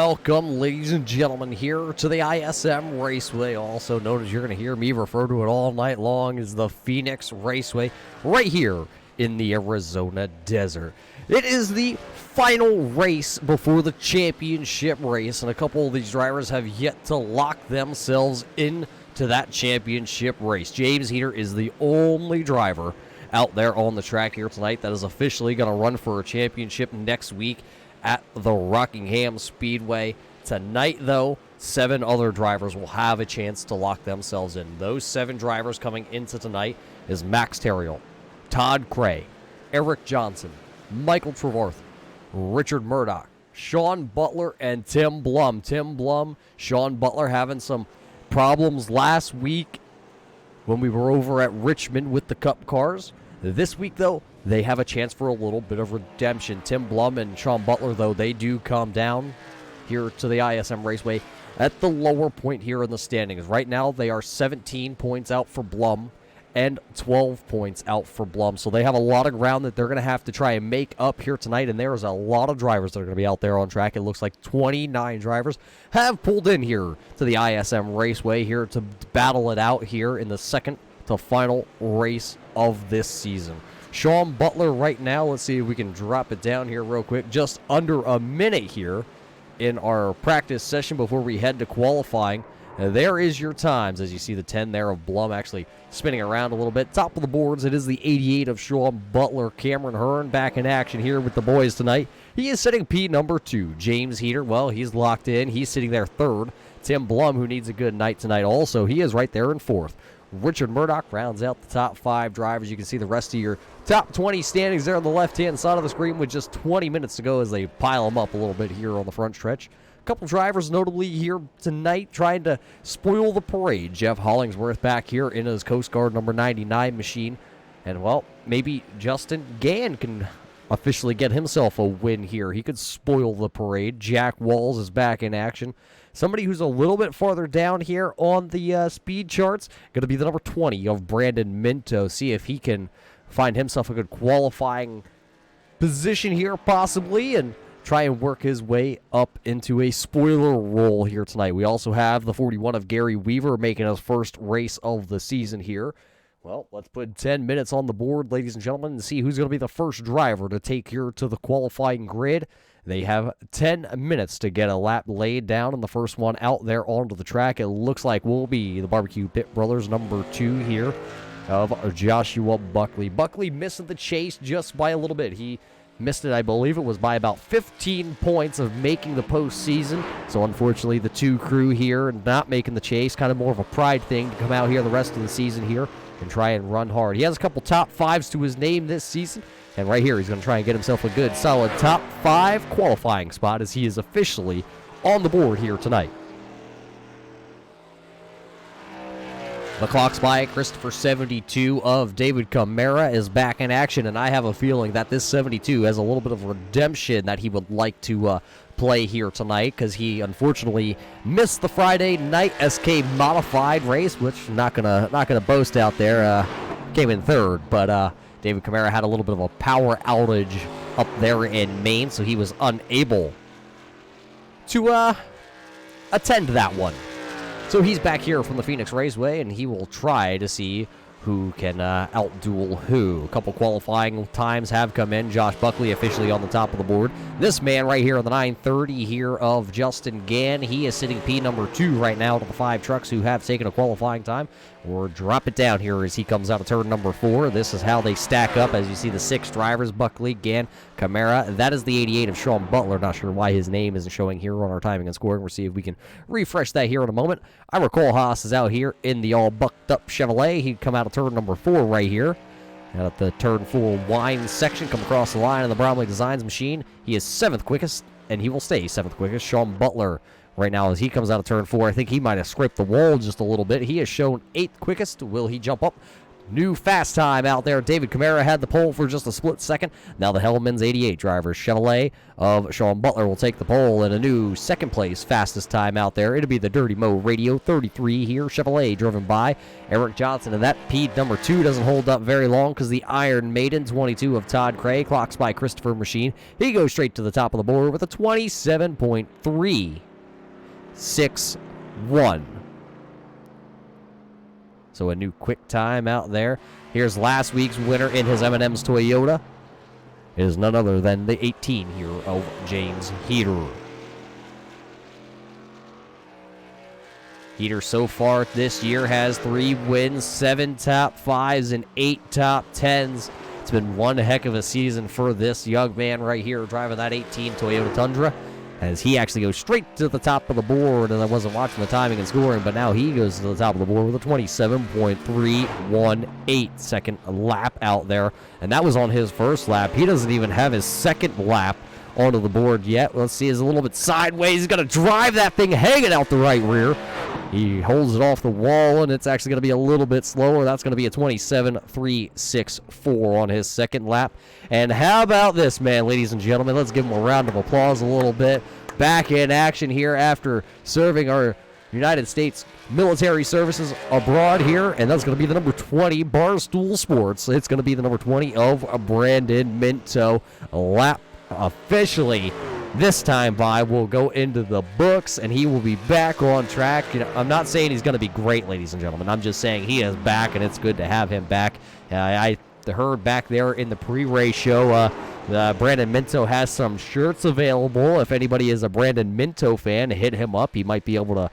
Welcome, ladies and gentlemen, here to the ISM Raceway, also known as, you're going to hear me refer to it all night long, as the Phoenix Raceway, right here in the Arizona desert. It is the final race before the championship race, and a couple of these drivers have yet to lock themselves into that championship race. James Heater is the only driver out there on the track here tonight that is officially going to run for a championship next week at the Rockingham Speedway. Tonight, though, 7 other drivers will have a chance to lock themselves in. Those 7 drivers coming into tonight is Max Terriel, Todd Cray, Eric Johnson, Michael Trevorth, Richard Murdoch, Sean Butler, and Tim Blum. Sean Butler having some problems last week when we were over at Richmond with the Cup cars. This week, though, they have a chance for a little bit of redemption. Tim Blum and Sean Butler, though, they do come down here to the ISM Raceway at the lower point here in the standings. Right now, they are 17 points out for Blum and 12 points out for Blum. So they have a lot of ground that they're going to have to try and make up here tonight, and there's a lot of drivers that are going to be out there on track. It looks like 29 drivers have pulled in here to the ISM Raceway here to battle it out here in the second to final race of this season. Sean Butler right now, let's see if we can drop it down here real quick, just under a minute here in our practice session before we head to qualifying. There is your times, as you see the 10 there of Blum actually spinning around a little bit. Top of the boards, it is the 88 of Sean Butler. Cameron Hearn back in action here with the boys tonight. He is sitting P number 2. James Heater, well, he's locked in. He's sitting there 3rd. Tim Blum, who needs a good night tonight also, he is right there in 4th. Richard Murdoch rounds out the top 5 drivers. You can see the rest of your top 20 standings there on the left-hand side of the screen with just 20 minutes to go as they pile them up a little bit here on the front stretch. A couple drivers notably here tonight trying to spoil the parade. Jeff Hollingsworth back here in his Coast Guard number 99 machine. And, well, maybe Justin Gann can officially get himself a win here. He could spoil the parade. Jack Walls is back in action. Somebody who's a little bit farther down here on the speed charts, going to be the number 20 of Brandon Minto. See if he can find himself a good qualifying position here possibly and try and work his way up into a spoiler role here tonight. We also have the 41 of Gary Weaver making his first race of the season here. Well, let's put 10 minutes on the board, ladies and gentlemen, and see who's going to be the first driver to take here to the qualifying grid. They have 10 minutes to get a lap laid down, and the first one out there onto the track, it looks like will be the Barbecue Pit Brothers number 2 here of Joshua Buckley. Buckley missing the chase just by a little bit. He missed it, I believe it was by about 15 points of making the postseason. So unfortunately, the 2 crew here not making the chase, kind of more of a pride thing to come out here the rest of the season here and try and run hard. He has a couple top 5s to his name this season. And right here, he's going to try and get himself a good, solid top 5 qualifying spot as he is officially on the board here tonight. The clock's by. Christopher 72 of David Camara is back in action, and I have a feeling that this 72 has a little bit of redemption that he would like to play here tonight because he unfortunately missed the Friday night SK modified race, which not gonna boast out there. Came in 3rd, but David Camara had a little bit of a power outage up there in Maine, so he was unable to attend that one. So he's back here from the Phoenix Raceway, and he will try to see who can outduel who. A couple qualifying times have come in. Josh Buckley officially on the top of the board. This man right here on the 930 here of Justin Gann, he is sitting P number 2 right now to the 5 trucks who have taken a qualifying time. Or drop it down here as he comes out of turn number 4. This is how they stack up as you see the 6 drivers, Buckley, Gann, Camara. That is the 88 of Sean Butler. Not sure why his name isn't showing here on our timing and scoring. We'll see if we can refresh that here in a moment. Ira Kohlhaas is out here in the all bucked up Chevrolet. He'd come out of turn number 4 right here. And at the turn 4 wine section, come across the line in the Bromley Designs machine. He is 7th quickest, and he will stay 7th quickest. Sean Butler right now as he comes out of turn 4. I think he might have scraped the wall just a little bit. He is shown 8th quickest. Will he jump up new fast time out there. David Camara had the pole for just a split second. Now the Hellman's 88 driver, Chevrolet of Sean Butler, will take the pole in a new second place fastest time out there. It'll be the Dirty Mo Radio 33 here. Chevrolet driven by Eric Johnson. And that P number 2 doesn't hold up very long because the Iron Maiden 22 of Todd Cray clocks by Christopher Machine. He goes straight to the top of the board with a 27.361. So a new quick time out there. Here's last week's winner in his M&M's Toyota. It is none other than the 18 here of James Heater. Heater so far this year has 3 wins, 7 top 5s, and 8 top 10s. It's been one heck of a season for this young man right here driving that 18 Toyota Tundra, as he actually goes straight to the top of the board. And I wasn't watching the timing and scoring, but now he goes to the top of the board with a 27.318 second lap out there. And that was on his first lap. He doesn't even have his second lap onto the board yet. Let's see, he's a little bit sideways. He's going to drive that thing hanging out the right rear. He holds it off the wall, and it's actually going to be a little bit slower. That's going to be a 27.364 on his second lap. And how about this, man, ladies and gentlemen? Let's give him a round of applause a little bit. Back in action here after serving our United States military services abroad here, and that's going to be the number 20 Barstool Sports. It's going to be the number 20 of Brandon Minto. Lap officially this time by will go into the books, and he will be back on track. You know, I'm not saying he's going to be great, ladies and gentlemen. I'm just saying he is back, and it's good to have him back. I heard back there in the pre-race show, Brandon Minto has some shirts available. If anybody is a Brandon Minto fan, hit him up. He might be able to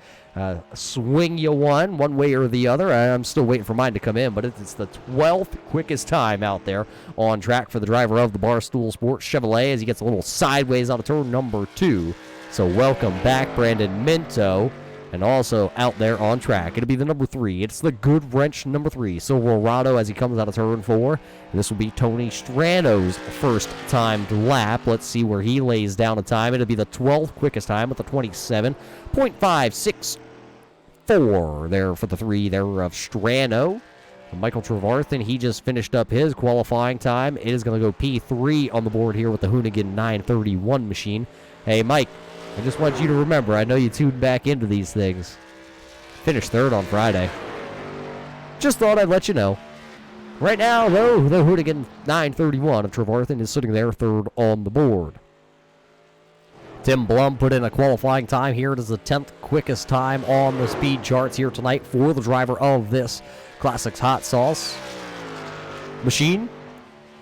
swing you one way or the other. I'm still waiting for mine to come in, but it's the 12th quickest time out there on track for the driver of the Barstool Sports Chevrolet as he gets a little sideways out of turn number 2. So welcome back, Brandon Minto. And also out there on track, it'll be the number 3. It's the Good Wrench number 3, Silverado, as he comes out of turn 4. And this will be Tony Strano's first timed lap. Let's see where he lays down a time. It'll be the 12th quickest time with the 27.564 there for the 3 there of Strano. And Michael Trevarthen, he just finished up his qualifying time. It is going to go P3 on the board here with the Hoonigan 931 machine. Hey, Mike, I just want you to remember, I know you tuned back into these things. Finished 3rd on Friday. Just thought I'd let you know. Right now, though, the Hoonigan 931 of Trevarthen is sitting there 3rd on the board. Tim Blum put in a qualifying time here. It is the 10th quickest time on the speed charts here tonight for the driver of this Classics Hot Sauce machine.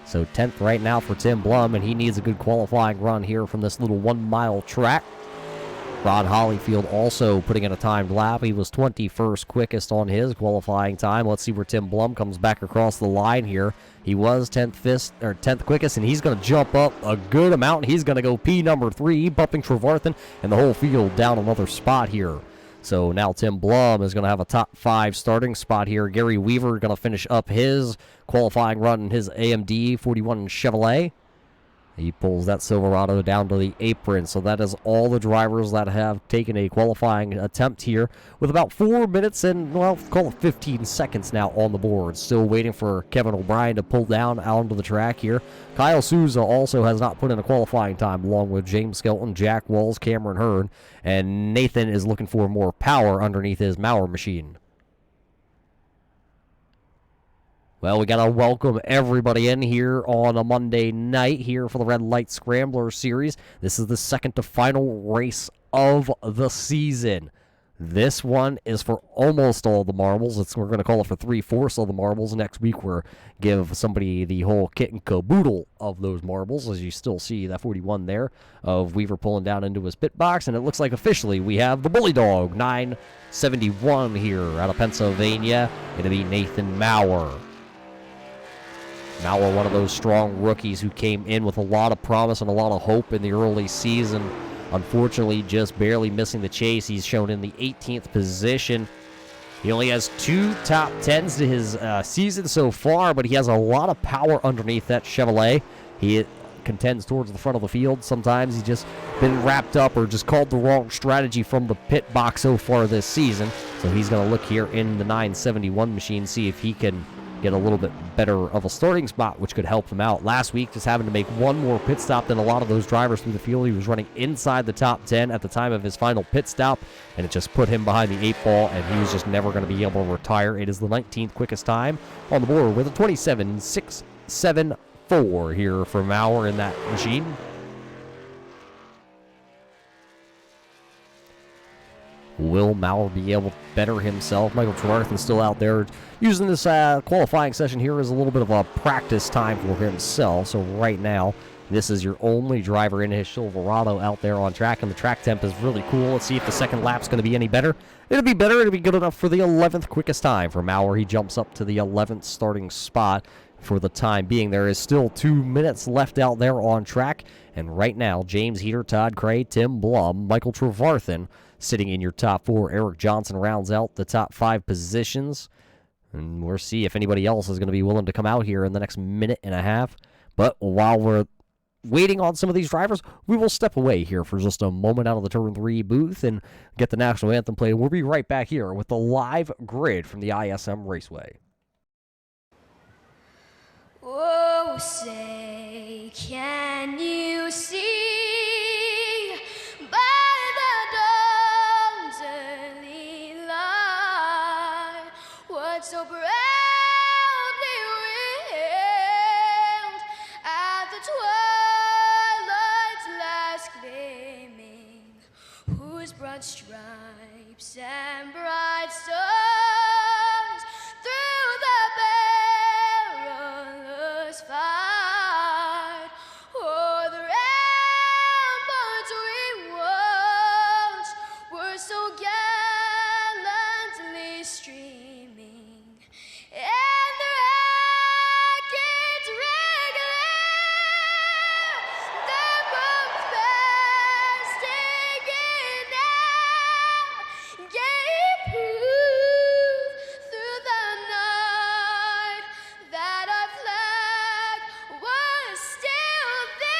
So 10th right now for Tim Blum, and he needs a good qualifying run here from this little 1-mile track. Ron Hollyfield also putting in a timed lap. He was 21st quickest on his qualifying time. Let's see where Tim Blum comes back across the line here. He was 10th quickest, and he's going to jump up a good amount. He's going to go P number 3, bumping Trevarthen, and the whole field down another spot here. So now Tim Blum is going to have a top 5 starting spot here. Gary Weaver going to finish up his qualifying run in his AMD 41 Chevrolet. He pulls that Silverado down to the apron. So that is all the drivers that have taken a qualifying attempt here with about 4 minutes and, well, call it 15 seconds now on the board. Still waiting for Kevin O'Brien to pull down onto the track here. Kyle Souza also has not put in a qualifying time, along with James Skelton, Jack Walls, Cameron Hearn, and Nathan is looking for more power underneath his Mauer machine. Well, we got to welcome everybody in here on a Monday night here for the Red Light Scrambler series. This is the second to final race of the season. This one is for almost all the marbles. We're going to call it for 3/4 of the marbles. Next week, we'll give somebody the whole kit and caboodle of those marbles, as you still see that 41 there of Weaver pulling down into his pit box. And it looks like officially we have the Bully Dog 971 here out of Pennsylvania. It'll be Nathan Mauer. Mauer, one of those strong rookies who came in with a lot of promise and a lot of hope in the early season. Unfortunately, just barely missing the chase. He's shown in the 18th position. He only has 2 top 10s to his season so far, but he has a lot of power underneath that Chevrolet. He contends towards the front of the field. Sometimes he's just been wrapped up or just called the wrong strategy from the pit box so far this season. So he's going to look here in the 971 machine, see if he can get a little bit better of a starting spot, which could help him out. Last week, just having to make one more pit stop than a lot of those drivers through the field. He was running inside the top 10 at the time of his final pit stop, and it just put him behind the 8 ball, and he was just never going to be able to retire. It is the 19th quickest time on the board with a 27.674 here for Maurer in that machine. Will Maurer be able to better himself? Michael Trevarthen still out there using this qualifying session here as a little bit of a practice time for himself. So right now, this is your only driver in his Silverado out there on track, and the track temp is really cool. Let's see if the second lap's going to be any better. It'll be better. It'll be good enough for the 11th quickest time for Maurer. He jumps up to the 11th starting spot for the time being. There is still 2 minutes left out there on track, and right now, James Heater, Todd Cray, Tim Blum, Michael Trevarthen sitting in your top 4. Eric Johnson rounds out the top 5 positions. And we'll see if anybody else is going to be willing to come out here in the next minute and a half. But while we're waiting on some of these drivers, we will step away here for just a moment out of the Turn 3 booth and get the National Anthem played. We'll be right back here with the live grid from the ISM Raceway. Oh, say, can you see by the dawn's early light what so proudly wailed at the twilight's last gleaming, whose broad stripes and bright stars through the perilous fight o'er the ramparts we watched were so gallantly streaming, and the rockets regular, the bombs bursting in air, gave proof through the night that our flag was still there.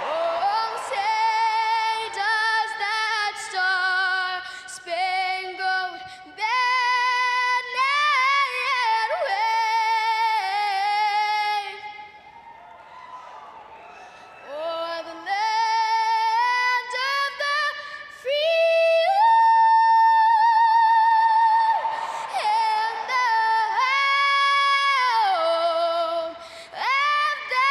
Oh, say does that star-spangled banner yet wave o'er the land of the free and the home of the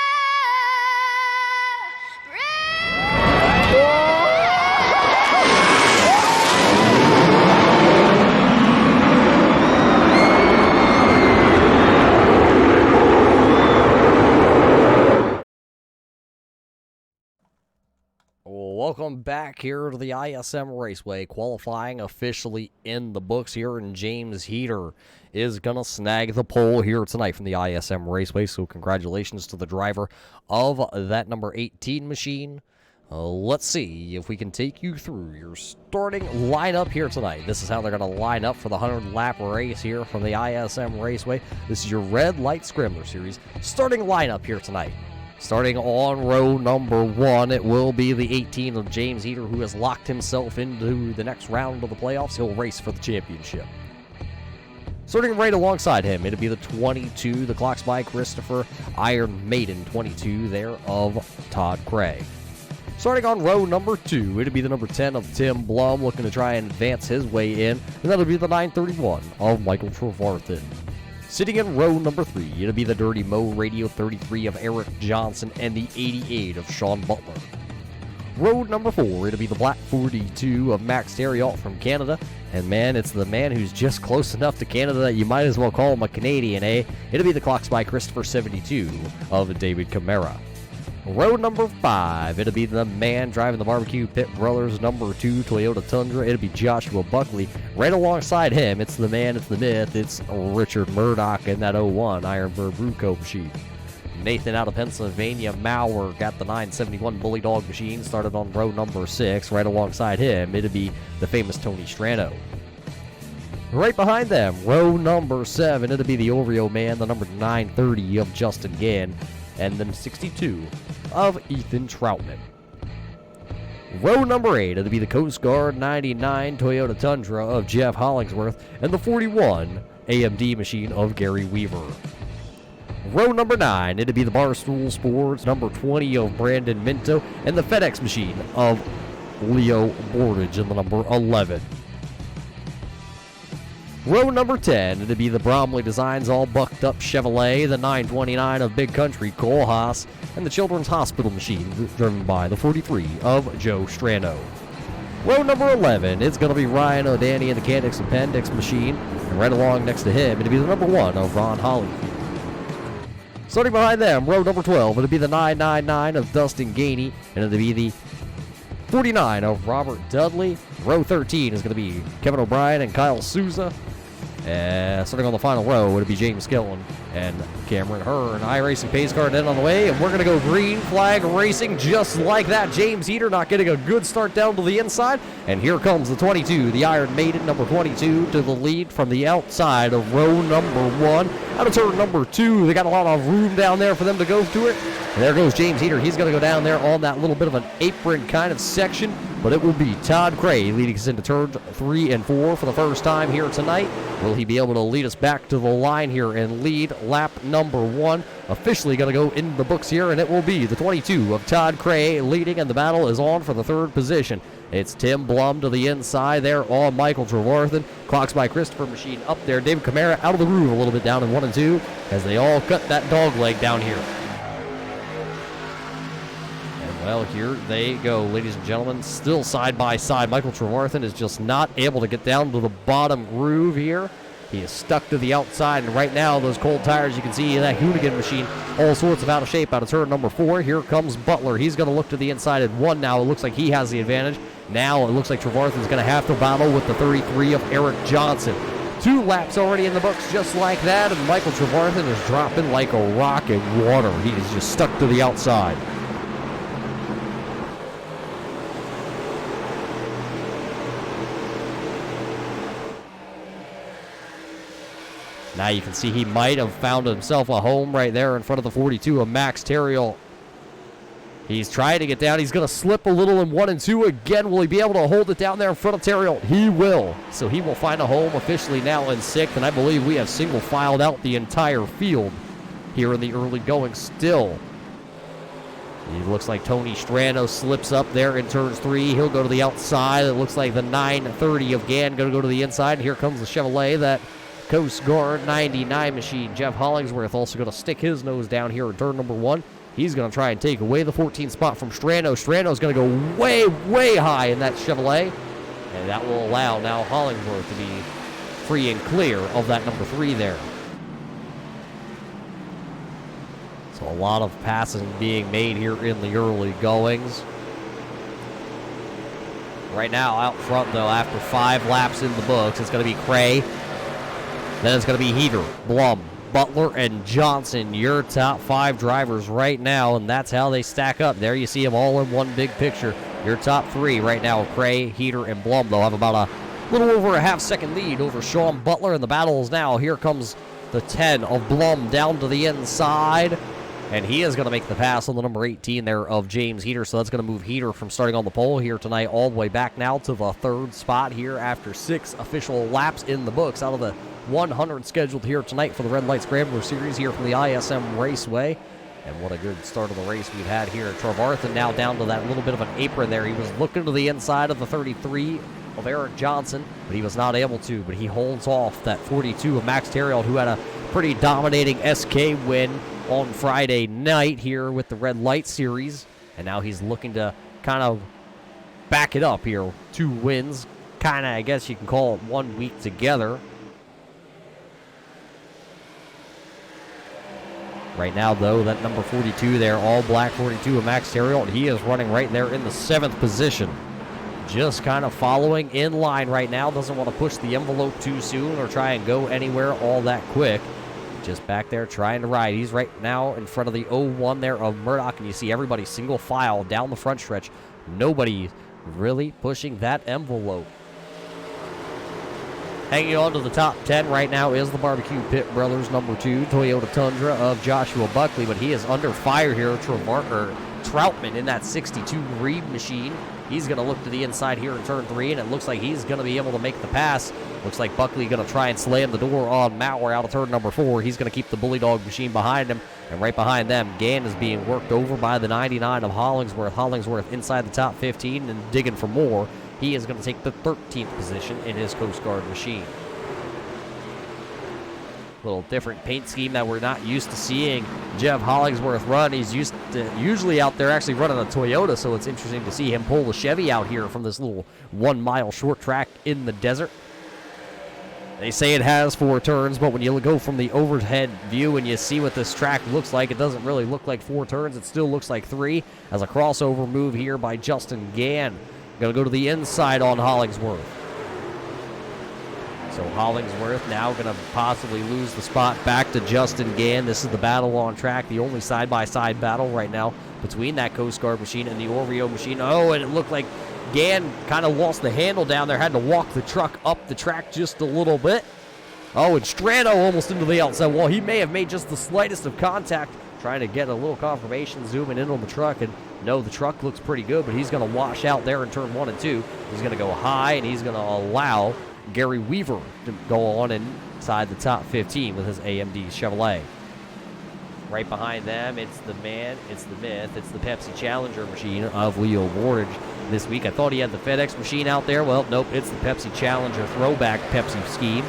Welcome back here to the ISM Raceway. Qualifying officially in the books here, and James Heater is going to snag the pole here tonight from the ISM Raceway. So congratulations to the driver of that number 18 machine. Let's see if we can take you through your starting lineup here tonight. This is how they're going to line up for the 100-lap race here from the ISM Raceway. This is your Red Light Scrambler Series starting lineup here tonight. Starting on row number 1, it will be the 18 of James Heater, who has locked himself into the next round of the playoffs. He'll race for the championship. Starting right alongside him, it'll be the 22, the clock's by Christopher, Iron Maiden 22 there of Todd Cray. Starting on row number 2, it'll be the number 10 of Tim Blum, looking to try and advance his way in, and that'll be the 931 of Michael Trevarthen. Sitting in row number 3, it'll be the Dirty Mo Radio 33 of Eric Johnson and the 88 of Sean Butler. Row number 4, it'll be the Black 42 of Max Theriault from Canada. And man, it's the man who's just close enough to Canada that you might as well call him a Canadian, eh? It'll be the clocks by Christopher 72 of David Camara. Row number 5, it'll be the man driving the Barbecue Pit Brothers number 2 Toyota Tundra. It'll be Joshua Buckley. Right alongside him, it's the man, it's the myth, it's Richard Murdoch in that 01 Ironbird Brewco machine. Nathan out of Pennsylvania, Maurer got the 971 Bully Dog machine, started on row number 6. Right alongside him, it'll be the famous Tony Strano. Right behind them, row number 7, it'll be the Oreo man, the number 930 of Justin Gann, and then 62 of Ethan Troutman. Row number 8, it'll be the Coast Guard 99 Toyota Tundra of Jeff Hollingsworth and the 41 AMD machine of Gary Weaver. Row number 9, it'll be the Barstool Sports number 20 of Brandon Minto and the FedEx machine of Leo Bordage in the number 11. Row number 10, it'll be the Bromley Designs all bucked up Chevrolet, the 929 of Big Country Cole Haas, and the Children's Hospital machine driven by the 43 of Joe Strano. Row number 11, it's going to be Ryan O'Danny and the Candix Appendix machine, and right along next to him, it'll be the number 1 of Ron Hollyfield. Starting behind them, row number 12, it'll be the 999 of Dustin Gainey, and it'll be the 49 of Robert Dudley. Row 13 is going to be Kevin O'Brien and Kyle Souza. Starting on the final row, it'll be James Skillen and Cameron Hearn. iRacing pace car in on the way, and we're going to go green flag racing just like that. James Heater not getting a good start down to the inside, and here comes the 22, the Iron Maiden number 22 to the lead from the outside of row number 1. Out of turn number 2, they got a lot of room down there for them to go to it. And there goes James Heater. He's going to go down there on that little bit of an apron kind of section, but it will be Todd Cray leading us into turns 3 and 4 for the first time here tonight. Will he be able to lead us back to the line here and lead lap number 1? Officially going to go in the books here, and it will be the 22 of Todd Cray leading, and the battle is on for the 3rd position. It's Tim Blum to the inside there on Michael Trevarthen. Clocks by Christopher Machine up there. David Camara out of the groove a little bit down in 1 and 2 as they all cut that dog leg down here. Well, here they go, ladies and gentlemen, still side by side. Michael Trevarthen is just not able to get down to the bottom groove here. He is stuck to the outside, and right now, those cold tires, you can see that Hoonigan machine, all sorts of out of shape out of turn number 4. Here comes Butler. He's going to look to the inside at 1 now. It looks like he has the advantage. Now it looks like Trevarthen's going to have to battle with the 33 of Eric Johnson. 2 laps already in the books just like that, and Michael Trevarthen is dropping like a rock in water. He is just stuck to the outside. Now you can see he might have found himself a home right there in front of the 42 of Max Terriel. He's trying to get down. He's going to slip a little in 1 and 2 again. Will he be able to hold it down there in front of Terriel? He will. So he will find a home officially now in 6th, and I believe we have single filed out the entire field here in the early going still. It looks like Tony Strano slips up there in turns 3. He'll go to the outside. It looks like the 930 of Gann going to go to the inside. And here comes the Chevrolet, that Coast Guard 99 machine. Jeff Hollingsworth also going to stick his nose down here in turn number 1. He's going to try and take away the 14th spot from Strano. Strano's going to go way, way high in that Chevrolet. And that will allow now Hollingsworth to be free and clear of that number 3 there. So a lot of passing being made here in the early goings. Right now out front, though, after 5 laps in the books, it's going to be Cray. Then it's going to be Heater, Blum, Butler, and Johnson, your top 5 drivers right now, and that's how they stack up. There you see them all in one big picture. Your top 3 right now, Cray, Heater, and Blum. They'll have about a little over a half-second lead over Sean Butler, and the battle is now. Here comes the 10 of Blum down to the inside, and he is going to make the pass on the number 18 there of James Heater, so that's going to move Heater from starting on the pole here tonight all the way back now to the 3rd spot here after 6 official laps in the books out of the 100 scheduled here tonight for the Red Light Scrambler Series here from the ISM Raceway. And what a good start of the race we've had here. Trevarthen now down to that little bit of an apron there. He was looking to the inside of the 33 of Eric Johnson, but he was not able to. But he holds off that 42 of Max Terriel, who had a pretty dominating SK win on Friday night here with the Red Light Series. And now he's looking to kind of back it up here. 2 wins, kind of, I guess you can call it 1 week together. Right now, though, that number 42 there, all black 42 of Max Terriel, and he is running right there in the 7th position. Just kind of following in line right now. Doesn't want to push the envelope too soon or try and go anywhere all that quick. Just back there trying to ride. He's right now in front of the 01 there of Murdoch, and you see everybody single file down the front stretch. Nobody really pushing that envelope. Hanging on to the top 10 right now is the Barbecue Pit Brothers number 2 Toyota Tundra of Joshua Buckley, but he is under fire here. Troutman in that 62 Reed machine He's going to look to the inside here in turn 3, and it looks like he's going to be able to make the pass. Looks like Buckley going to try and slam the door on Maurer out of turn number 4. He's going to keep the Bully Dog machine behind him, and right behind them, Gann is being worked over by the 99 of Hollingsworth. Hollingsworth inside the top 15 and digging for more. He is going to take the 13th position in his Coast Guard machine. Little different paint scheme that we're not used to seeing Jeff Hollingsworth run. He's usually out there actually running a Toyota, so it's interesting to see him pull the Chevy out here from this little 1 mile short track in the desert. They say it has 4 turns, but when you go from the overhead view and you see what this track looks like, it doesn't really look like 4 turns. It still looks like 3 as a crossover move here by Justin Gann. Going to go to the inside on Hollingsworth. So Hollingsworth now going to possibly lose the spot back to Justin Gann. This is the battle on track, the only side-by-side battle right now between that Coast Guard machine and the Oreo machine. Oh, and it looked like Gann kind of lost the handle down there, had to walk the truck up the track just a little bit. Oh, and Strano almost into the outside wall. He may have made just the slightest of contact, trying to get a little confirmation, zooming in on the truck, and no, the truck looks pretty good, but he's going to wash out there in turn 1 and 2. He's going to go high, and he's going to allow Gary Weaver to go on inside the top 15 with his AMD Chevrolet. Right behind them, it's the man, it's the myth, it's the Pepsi Challenger machine of Leo Bordage. This week, I thought he had the FedEx machine out there. Well, nope, it's the Pepsi Challenger throwback Pepsi scheme.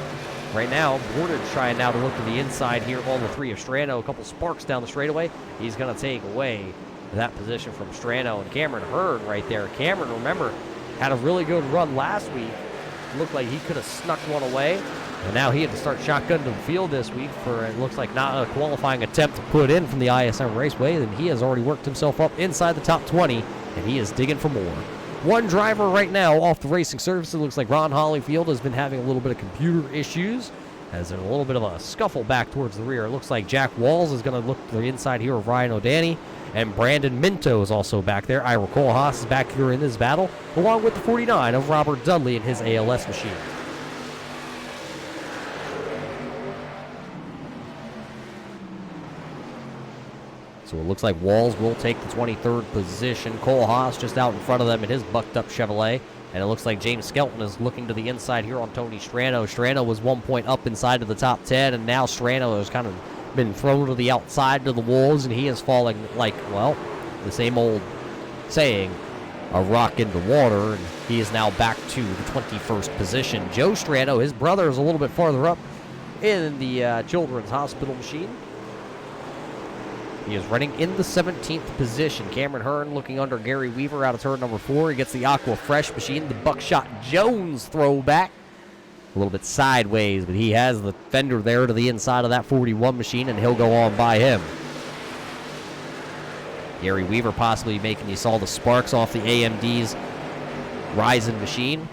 Right now, Bordage trying now to look to the inside here on the 3 of Strano. A couple sparks down the straightaway. He's going to take away that position from Strano and Cameron Hearn right there. Cameron, remember, had a really good run last week. Looked like he could have snuck one away, and now he had to start shotgun to the field this week for, it looks like, not a qualifying attempt to put in from the ISM Raceway, and he has already worked himself up inside the top 20, and he is digging for more. One driver right now off the racing surface. It looks like Ron Hollyfield has been having a little bit of computer issues, as there's a little bit of a scuffle back towards the rear. It looks like Jack Walls is going to look to the inside here of Ryan O'Danny, and Brandon Minto is also back there. Ira Kohlhaas is back here in this battle, along with the 49 of Robert Dudley in his ALS machine. So it looks like Walls will take the 23rd position. Kohlhaas just out in front of them in his bucked-up Chevrolet. And it looks like James Skelton is looking to the inside here on Tony Strano. Strano was 1 point up inside of the top 10, and now Strano has kind of been thrown to the outside to the wolves, and he is falling like, well, the same old saying, a rock into water, and he is now back to the 21st position. Joe Strano, his brother, is a little bit farther up in the Children's Hospital machine. He is running in the 17th position. Cameron Hearn looking under Gary Weaver out of turn number 4. He gets the Aqua Fresh machine, the Buckshot Jones throwback. A little bit sideways, but he has the fender there to the inside of that 41 machine, and he'll go on by him. Gary Weaver possibly making, you saw the sparks off the AMD's Ryzen machine.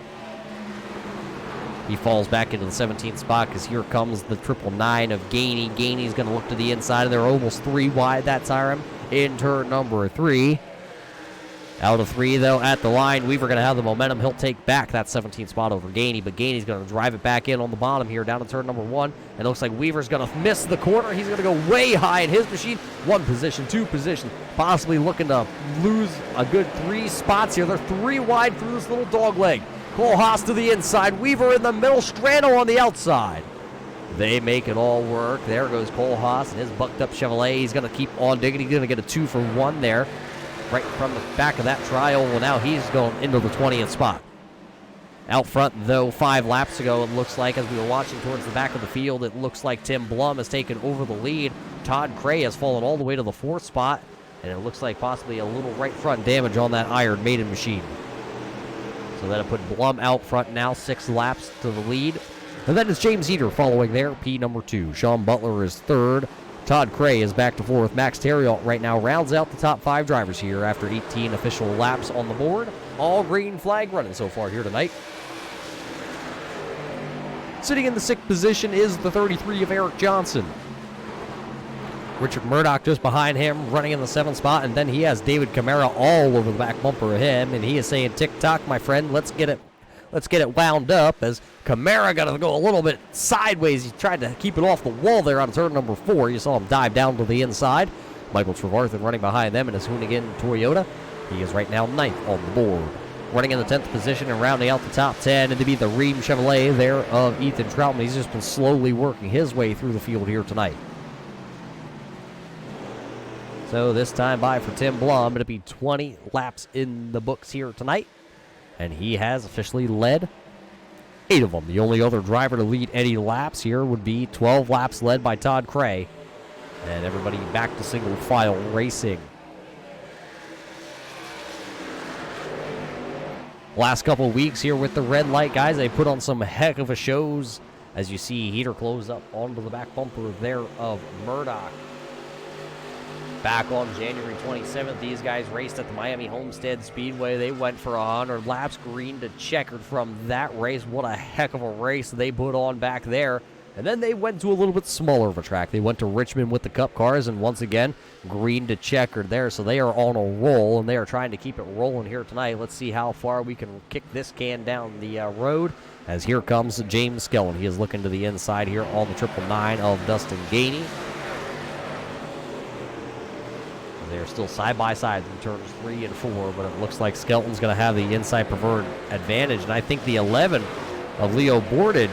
He falls back into the 17th spot because here comes the 999 of Gainey. Gainey's going to look to the inside, and they're almost 3 wide. That's Iram in turn number 3. Out of 3, though, at the line. Weaver going to have the momentum. He'll take back that 17th spot over Gainey, but Gainey's going to drive it back in on the bottom here down to turn number 1. And it looks like Weaver's going to miss the corner. He's going to go way high in his machine. 1 position, 2 position, possibly looking to lose a good 3 spots here. They're 3 wide through this little dog leg. Kohlhaas to the inside. Weaver in the middle. Strano on the outside. They make it all work. There goes Kohlhaas and his bucked-up Chevrolet. He's going to keep on digging. He's going to get a 2 for 1 there. Right from the back of that trial. Well, now he's going into the 20th spot. Out front, though, 5 laps ago, it looks like, as we were watching towards the back of the field, it looks like Tim Blum has taken over the lead. Todd Cray has fallen all the way to the 4th spot, and it looks like possibly a little right front damage on that Iron Maiden machine. So that'll put Blum out front now, 6 laps to the lead. And then it's James Eater following there, P number 2. Sean Butler is 3rd. Todd Cray is back to 4th. Max Theriault right now rounds out the top 5 drivers here after 18 official laps on the board. All green flag running so far here tonight. Sitting in the 6th position is the 33 of Eric Johnson. Richard Murdoch just behind him, running in the 7th spot, and then he has David Camara all over the back bumper of him, and he is saying, tick-tock, my friend, let's get it wound up, as Camara got to go a little bit sideways. He tried to keep it off the wall there on turn number 4. You saw him dive down to the inside. Michael Trevarthen running behind them in his Hoonigan Toyota. He is right now 9th on the board. running in the 10th position and rounding out the top 10, and to be the Ream Chevrolet there of Ethan Troutman. He's just been slowly working his way through the field here tonight. So this time by for Tim Blum, it'll be 20 laps in the books here tonight, and he has officially led 8 of them. The only other driver to lead any laps here would be 12 laps led by Todd Cray, and everybody back to single file racing. Last couple of weeks here with the red light guys, they put on some heck of a shows. As you see, Heater closed up onto the back bumper there of Murdoch. Back on January 27th, these guys raced at the Miami Homestead Speedway. They went for 100 laps, green to checkered from that race. What a heck of a race they put on back there. And then they went to a little bit smaller of a track. They went to Richmond with the Cup cars, and once again, green to checkered there. So they are on a roll, and they are trying to keep it rolling here tonight. Let's see how far we can kick this can down the road. As here comes James Skellin. He is looking to the inside here on the 999 of Dustin Gainey. They're still side by side in turns 3 and 4, but it looks like Skelton's going to have the inside preferred advantage. And I think the 11 of Leo Bordage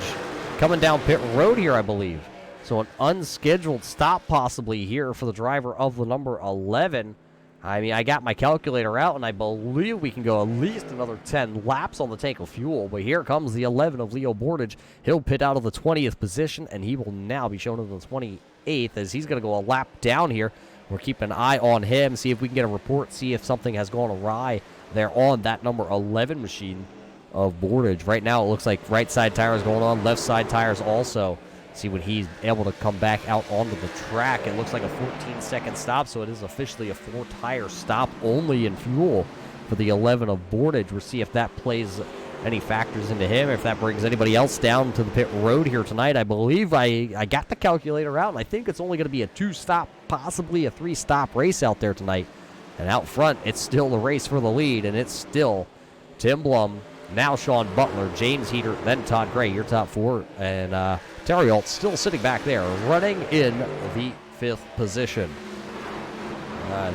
coming down pit road here, I believe. So an unscheduled stop possibly here for the driver of the number 11. I mean, I got my calculator out, and I believe we can go at least another 10 laps on the tank of fuel. But here comes the 11 of Leo Bordage. He'll pit out of the 20th position, and he will now be shown in the 28th as he's going to go a lap down here. We're keeping an eye on him, see if we can get a report, see if something has gone awry there on that number 11 machine of Bordage. Right now, it looks like right side tires going on, left side tires also. See when he's able to come back out onto the track. It looks like a 14-second stop, so it is officially a 4-tire stop only in fuel for the 11 of Bordage. We'll see if that plays any factors into him, if that brings anybody else down to the pit road here tonight. I believe I got the calculator out, and I think it's only going to be a 2-stop, possibly a 3-stop race out there tonight. And out front, it's still the race for the lead, and it's still Tim Blum, now Sean Butler, James Heater, then Todd Gray, your top 4, and Terry Alt still sitting back there, running in the 5th position.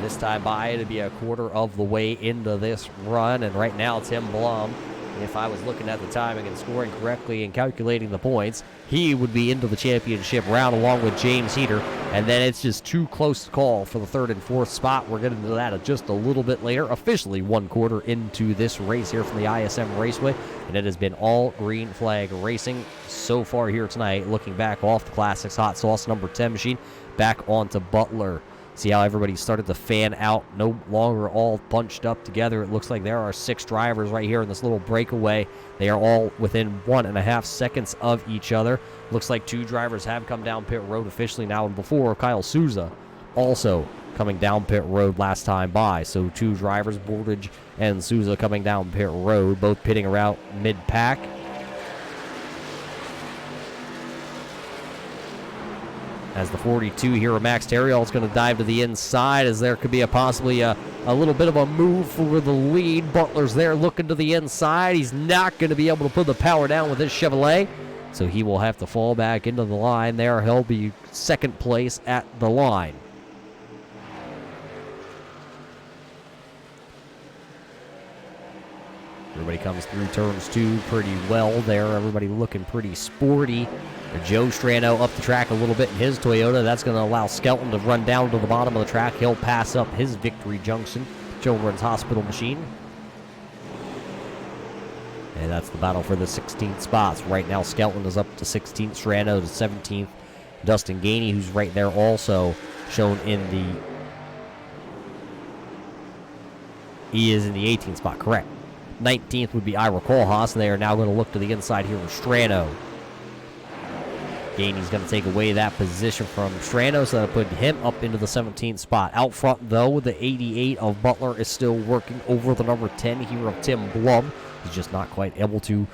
This time by, it'll be a quarter of the way into this run, and right now Tim Blum, if I was looking at the timing and scoring correctly and calculating the points, he would be into the championship round along with James Heater, and then it's just too close to call for the 3rd and 4th spot. We're getting into that just a little bit later, officially 1 quarter into this race here from the ISM Raceway, and it has been all green flag racing so far here tonight. Looking back off the Classics Hot Sauce number 10 machine, back onto Butler. See how everybody started to fan out, no longer all bunched up together. It looks like there are 6 drivers right here in this little breakaway. They are all within 1.5 seconds of each other. Looks like 2 drivers have come down pit road officially now, and before Kyle Souza also coming down pit road last time by. So 2 drivers, Bordage and Souza, coming down pit road, both pitting around mid-pack. As the 42 here of Max Terriol is going to dive to the inside, as there could be possibly a little bit of a move for the lead. Butler's there looking to the inside. He's not going to be able to put the power down with his Chevrolet, so he will have to fall back into the line there. He'll be 2nd place at the line. Everybody comes through turns 2 pretty well there. Everybody looking pretty sporty. Joe Strano up the track a little bit in his Toyota. That's going to allow Skelton to run down to the bottom of the track. He'll pass up his Victory Junction Children's Hospital machine. And that's the battle for the 16th spots. Right now, Skelton is up to 16th, Strano to 17th. Dustin Gainey, who's right there, also shown in the... He is in the 18th spot, correct. 19th would be Ira Kohlhaas, and they are now going to look to the inside here with Strano. Gainey's going to take away that position from Strano, so that'll put him up into the 17th spot. Out front, though, the 88 of Butler is still working over the number 10 here of Tim Blum. He's just not quite able to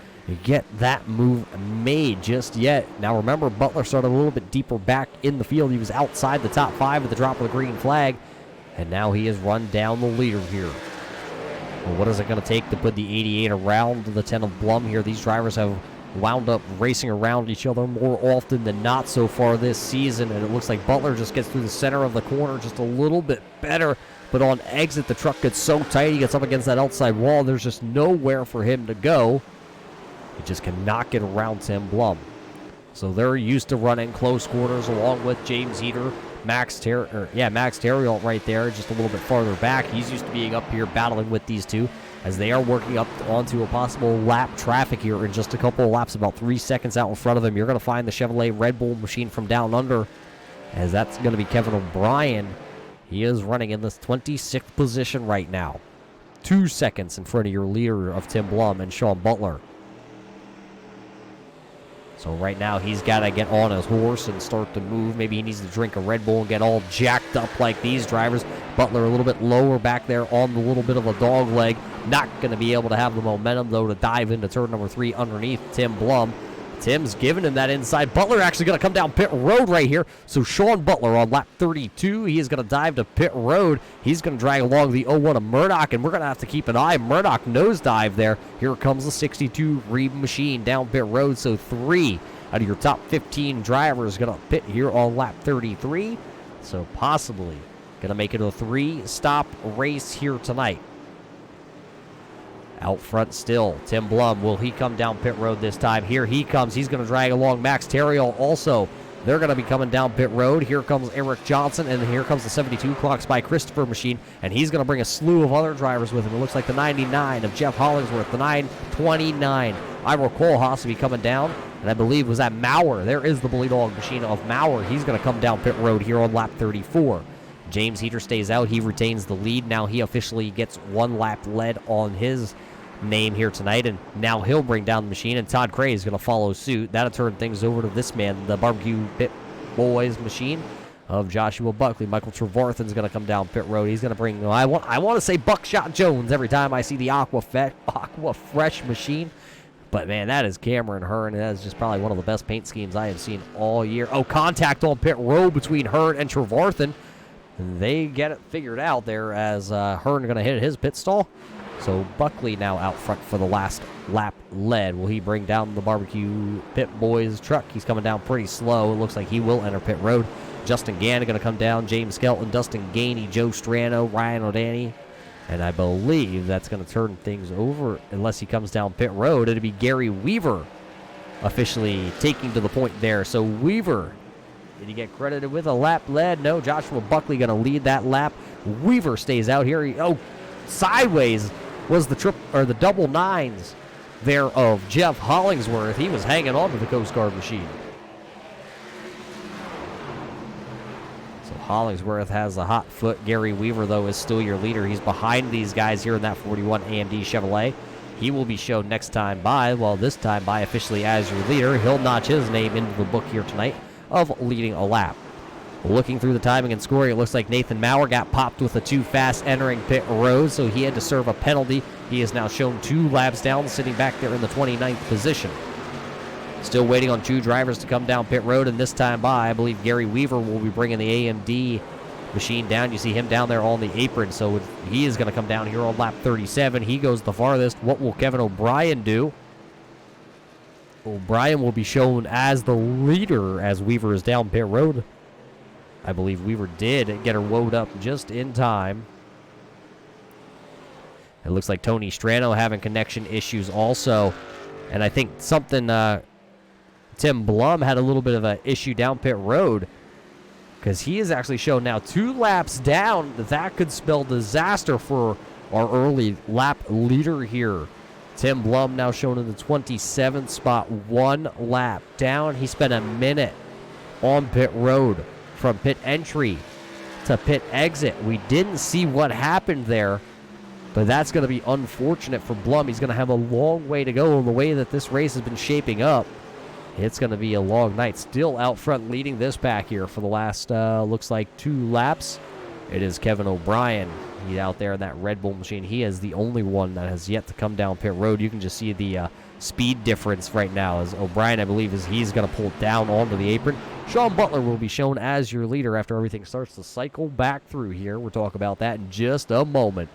get that move made just yet. Now, remember, Butler started a little bit deeper back in the field. He was outside the top 5 at the drop of the green flag, and now he has run down the leader here. Well, what is it going to take to put the 88 around the 10 of Blum here? These drivers have wound up racing around each other more often than not so far this season, and it looks like Butler just gets through the center of the corner just a little bit better But on exit, the truck gets so tight, he gets up against that outside wall. There's just nowhere for him to go. He just cannot get around Tim Blum. So they're used to running close quarters along with James Heater, Max Terriot right there, just a little bit farther back. He's used to being up here battling with these two as they are working up onto a possible lap traffic here in just a couple of laps, about 3 seconds out in front of him. You're going to find the Chevrolet Red Bull machine from down under, as that's going to be Kevin O'Brien. He is running in this 26th position right now. 2 seconds in front of your leader of Tim Blum and Sean Butler. So right now he's got to get on his horse and start to move. Maybe he needs to drink a Red Bull and get all jacked up like these drivers. Butler a little bit lower back there on the little bit of a dog leg. Not going to be able to have the momentum, though, to dive into turn number 3 underneath Tim Blum. Tim's giving him that inside. Butler actually going to come down pit road right here. So Sean Butler on lap 32. He is going to dive to pit road. He's going to drag along the 01 of Murdoch, and we're going to have to keep an eye. Murdoch nosedive there. Here comes the 62 Reed machine down pit road. So 3 out of your top 15 drivers going to pit here on lap 33. So possibly going to make it a 3-stop race here tonight. Out front still, Tim Blum. Will he come down pit road this time? Here he comes. He's going to drag along Max Terriot also. They're going to be coming down pit road. Here comes Eric Johnson, and here comes the 72 Clocks by Christopher machine, and he's going to bring a slew of other drivers with him. It looks like the 99 of Jeff Hollingsworth, the 929. Ira Kohlhaas will be coming down, and I believe was that Maurer. There is the Bully Dog machine of Maurer. He's going to come down pit road here on lap 34. James Heater stays out. He retains the lead. Now he officially gets 1 lap led on his name here tonight, and now he'll bring down the machine, and Todd Cray is going to follow suit. That'll turn things over to this man, the Barbecue Pit Boys machine of Joshua Buckley. Michael Trevarthen's going to come down pit road. He's going to bring, I want to say Buckshot Jones every time I see the Aqua Fresh machine. But man, that is Cameron Hearn, and that is just probably one of the best paint schemes I have seen all year. Oh, contact on pit road between Hearn and Trevarthen. They get it figured out there as Hearn going to hit his pit stall. So Buckley now out front for the last lap led. Will he bring down the Barbecue Pit Boys truck? He's coming down pretty slow. It looks like he will enter pit road. Justin Gann going to come down. James Skelton, Dustin Gainey, Joe Strano, Ryan O'Danny. And I believe that's going to turn things over unless he comes down pit road. It'll be Gary Weaver officially taking to the point there. So Weaver, did he get credited with a lap led? No, Joshua Buckley going to lead that lap. Weaver stays out here. Sideways was the double nines there of Jeff Hollingsworth. He was hanging on to the Coast Guard machine. So Hollingsworth has a hot foot. Gary Weaver, though, is still your leader. He's behind these guys here in that 41 AMD Chevrolet. He will be shown next time by, well, this time by officially as your leader. He'll notch his name into the book here tonight of leading a lap. Looking through the timing and scoring, it looks like Nathan Maurer got popped with a too fast entering pit road, so he had to serve a penalty. He is now shown 2 laps down, sitting back there in the 29th position. Still waiting on 2 drivers to come down pit road, and this time by, I believe Gary Weaver will be bringing the AMD machine down. You see him down there on the apron, so he is going to come down here on lap 37. He goes the farthest. What will Kevin O'Brien do? O'Brien will be shown as the leader as Weaver is down pit road. I believe Weaver did get her woed up just in time. It looks like Tony Strano having connection issues also. And I think something, Tim Blum had a little bit of an issue down pit road, because he is actually shown now 2 laps down. That could spell disaster for our early lap leader here. Tim Blum now shown in the 27th spot, 1 lap down. He spent a minute on pit road from pit entry to pit exit. We didn't see what happened there, but that's going to be unfortunate for Blum. He's going to have a long way to go in the way that this race has been shaping up. It's going to be a long night. Still out front leading this back here for the last, looks like 2 laps. It is Kevin O'Brien. He's out there in that Red Bull machine. He is the only one that has yet to come down pit road. You can just see the speed difference right now as O'Brien, I believe, he's going to pull down onto the apron. Sean Butler will be shown as your leader after everything starts to cycle back through here. We'll talk about that in just a moment.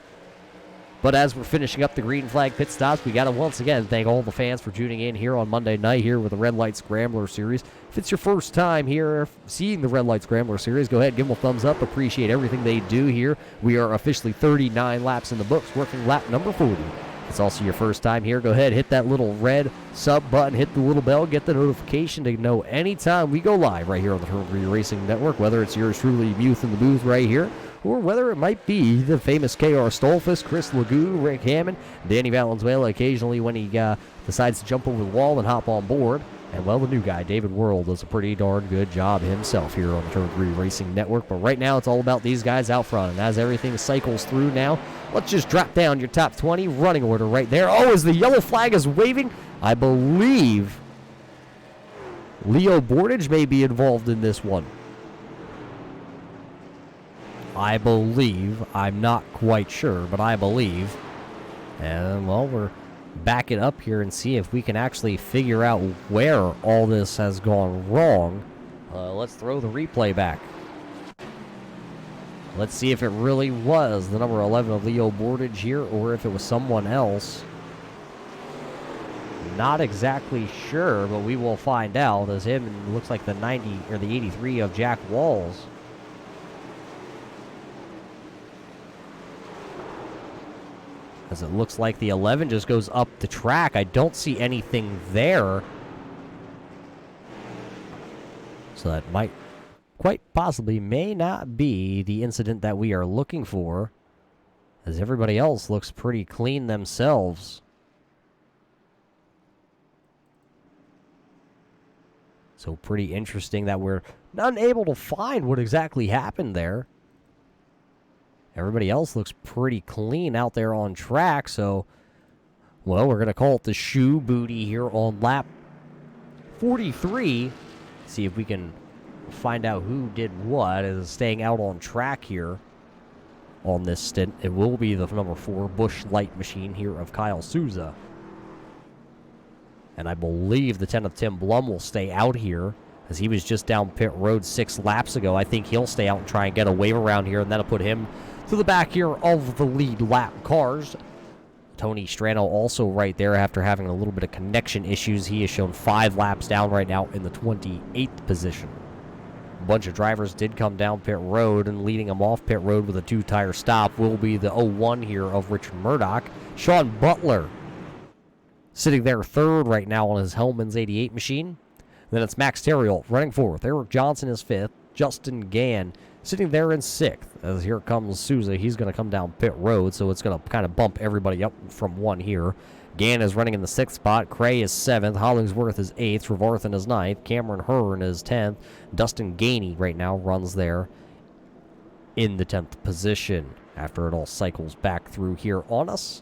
But as we're finishing up the green flag pit stops, we got to once again thank all the fans for tuning in here on Monday night here with the Red Light Scrambler Series. If it's your first time here seeing the Red Light Scrambler Series, go ahead, give them a thumbs up. Appreciate everything they do here. We are officially 39 laps in the books, working lap number 40. If it's also your first time here, go ahead, hit that little red sub button, hit the little bell, get the notification to know anytime we go live right here on the Turtle Green Racing Network, whether it's yours truly, Youth in the Booth right here, or whether it might be the famous K.R. Stolfus, Chris Lagoo, Rick Hammond, Danny Valenzuela occasionally when he decides to jump over the wall and hop on board. And, well, the new guy, David Worrell, does a pretty darn good job himself here on the Turtle Green Racing Network. But right now, it's all about these guys out front. And as everything cycles through now, let's just drop down your top 20 running order right there. Oh, as the yellow flag is waving, I believe Leo Bordage may be involved in this one. I believe. I'm not quite sure, but I believe. And, well, we're backing up here and see if we can actually figure out where all this has gone wrong. Let's throw the replay back. Let's see if it really was the number 11 of Leo Bordage here or if it was someone else. Not exactly sure, but we will find out as him and looks like the 90 or the 83 of Jack Walls. As it looks like the 11 just goes up the track. I don't see anything there. So that might, quite possibly, may not be the incident that we are looking for, as everybody else looks pretty clean themselves. So pretty interesting that we're unable to find what exactly happened there. Everybody else looks pretty clean out there on track, so, well, we're going to call it the shoe booty here on lap 43. See if we can find out who did what as staying out on track here on this stint. It will be the number 4 Busch Light machine here of Kyle Souza. And I believe the 10 of Tim Blum will stay out here, as he was just down pit road 6 laps ago. I think he'll stay out and try and get a wave around here, and that'll put him to the back here of the lead lap cars. Tony Strano also right there after having a little bit of connection issues. He is shown 5 laps down right now in the 28th position. A bunch of drivers did come down pit road, and leading them off pit road with a 2-tire stop will be the 01 here of Richard Murdoch. Sean Butler sitting there 3rd right now on his Hellman's 88 machine. Then it's Max Terriel running 4th. Eric Johnson is 5th. Justin Gann sitting there in 6th. As here comes Souza. He's going to come down pit road, so it's going to kind of bump everybody up from 1 here. Gann is running in the 6th spot. Cray is 7th. Hollingsworth is 8th. Trevarthen is 9th. Cameron Hearn is 10th. Dustin Gainey right now runs there in the 10th position after it all cycles back through here on us.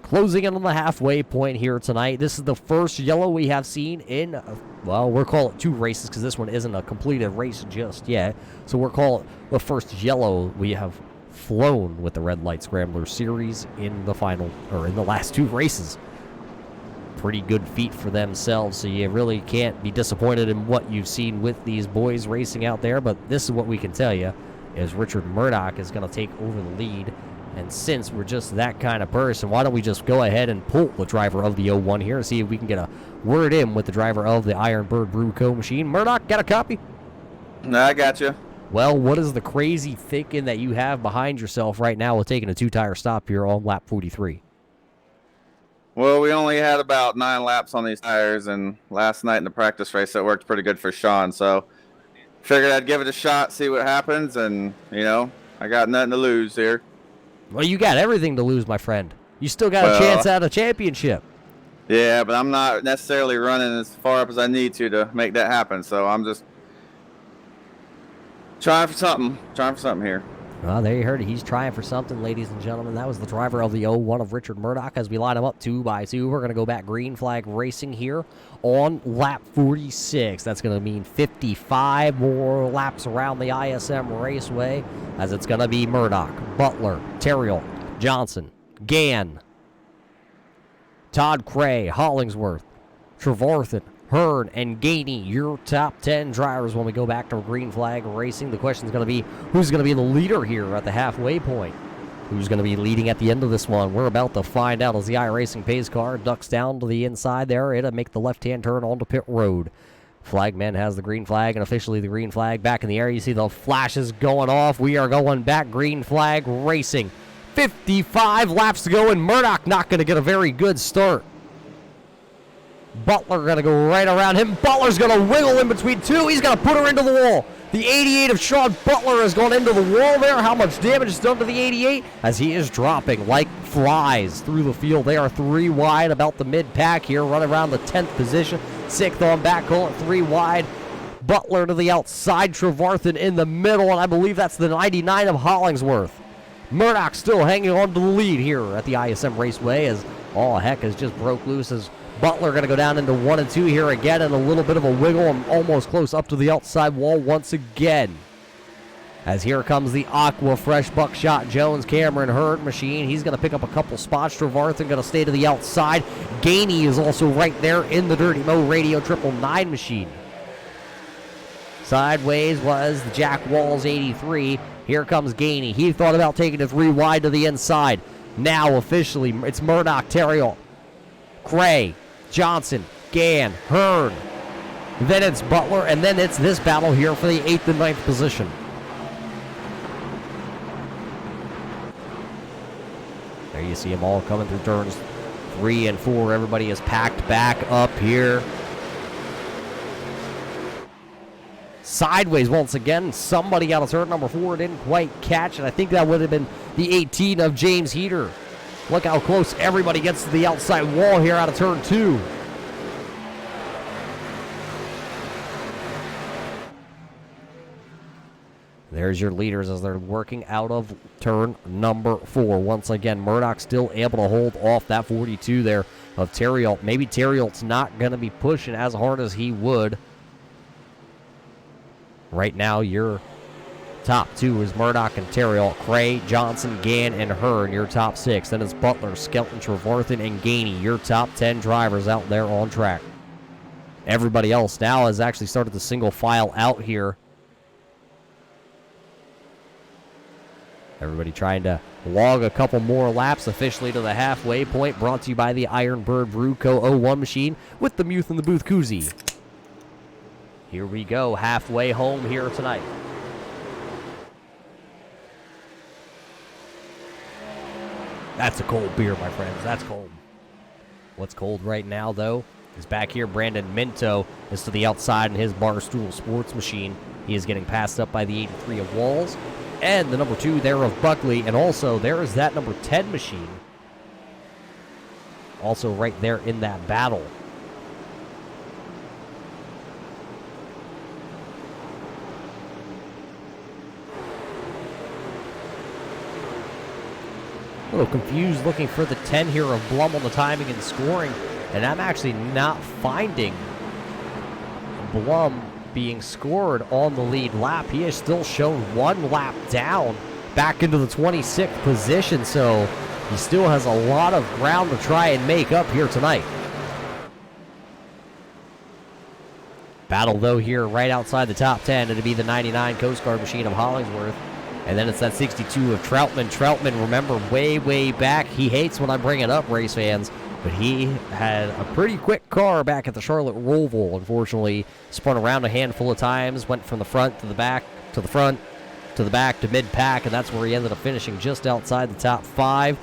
Closing in on the halfway point here tonight. This is the first yellow we have seen in, well, we'll call it 2 races because this one isn't a completed race just yet. So we'll call it the first yellow we have flown with the Red Light Scrambler Series in the final, or in the last 2 races. Pretty good feat for themselves, so you really can't be disappointed in what you've seen with these boys racing out there. But this is what we can tell you, is Richard Murdoch is going to take over the lead. And since we're just that kind of person, why don't we just go ahead and pull the driver of the 01 here and see if we can get a word in with the driver of the Iron Bird Brew Co. machine. Murdoch, got a copy? No, I got you. Well, what is the crazy thinking that you have behind yourself right now with taking a 2-tire stop here on lap 43? Well, we only had about 9 laps on these tires, and last night in the practice race, it worked pretty good for Sean. So figured I'd give it a shot, see what happens, and, you know, I got nothing to lose here. Well, you got everything to lose, my friend. You still got a chance at a championship. Yeah, but I'm not necessarily running as far up as I need to make that happen. So I'm just trying for something here. Well, there you heard it. He's trying for something, ladies and gentlemen. That was the driver of the 01 of Richard Murdoch. As we line him up 2 by 2, we're going to go back green flag racing here on lap 46. That's going to mean 55 more laps around the ISM Raceway, as it's going to be Murdoch, Butler, Terriel, Johnson, Gann, Todd Cray, Hollingsworth, Trevarthen, Hearn, and Gainey, your top 10 drivers when we go back to green flag racing. The question is going to be, who's going to be the leader here at the halfway point? Who's going to be leading at the end of this one? We're about to find out as the iRacing pace car ducks down to the inside there. It'll make the left-hand turn onto pit road. Flagman has the green flag, and officially the green flag back in the air. You see the flashes going off. We are going back, green flag racing. 55 laps to go, and Murdoch not going to get a very good start. Butler going to go right around him. Butler's going to wiggle in between two. He's going to put her into the wall. The 88 of Sean Butler has gone into the wall there. How much damage is done to the 88? As he is dropping like flies through the field. They are 3 wide about the mid-pack here, running around the 10th position. 6th on back, call it 3 wide. Butler to the outside, Trevarthen in the middle, and I believe that's the 99 of Hollingsworth. Murdoch still hanging on to the lead here at the ISM Raceway as all heck has just broke loose as Butler going to go down into 1 and 2 here again, and a little bit of a wiggle and almost close up to the outside wall once again. As here comes the Aqua Fresh Buckshot Jones Cameron Hearn machine. He's going to pick up a couple spots. Trevarthen going to stay to the outside. Gainey is also right there in the Dirty Mo Radio 999 machine. Sideways was the Jack Walls 83. Here comes Gainey. He thought about taking it 3 wide to the inside. Now officially it's Murdoch, Terrill, Cray, Johnson, Gann, Hearn. Then it's Butler, and then it's this battle here for the 8th and 9th position. There you see them all coming through turns 3 and 4. Everybody is packed back up here. Sideways once again. Somebody out of turn number 4 didn't quite catch it. I think that would have been the 18 of James Heater. Look how close everybody gets to the outside wall here out of turn 2. There's your leaders as they're working out of turn number 4. Once again, Murdoch still able to hold off that 42 there of Terrill. Maybe Terrill's not going to be pushing as hard as he would. Right now, your top 2 is Murdoch and Terrill, Cray, Johnson, Gann, and Hearn, your top 6. Then it's Butler, Skelton, Trevarthen, and Gainey, your top 10 drivers out there on track. Everybody else now has actually started to single file out here. Everybody trying to log a couple more laps officially to the halfway point. Brought to you by the Ironbird Brew Co. 01 machine with the Muth in the Booth koozie. Here we go, halfway home here tonight. That's a cold beer, my friends. That's cold. What's cold right now, though, is back here. Brandon Minto is to the outside in his Barstool Sports machine. He is getting passed up by the 83 of Walls. And the number 2 there of Buckley. And also, there is that number 10 machine. Also right there in that battle. A little confused looking for the 10 here of Blum on the timing and scoring. And I'm actually not finding Blum being scored on the lead lap. He has still shown 1 lap down back into the 26th position. So he still has a lot of ground to try and make up here tonight. Battle, though, here right outside the top 10. It'll be the 99 Coast Guard machine of Hollingsworth. And then it's that 62 of Troutman. Troutman, remember, way back. He hates when I bring it up, race fans. But he had a pretty quick car back at the Charlotte Roval. Unfortunately, spun around a handful of times. Went from the front to the back, to the front, to the back, to mid-pack. And that's where he ended up finishing just outside the top 5.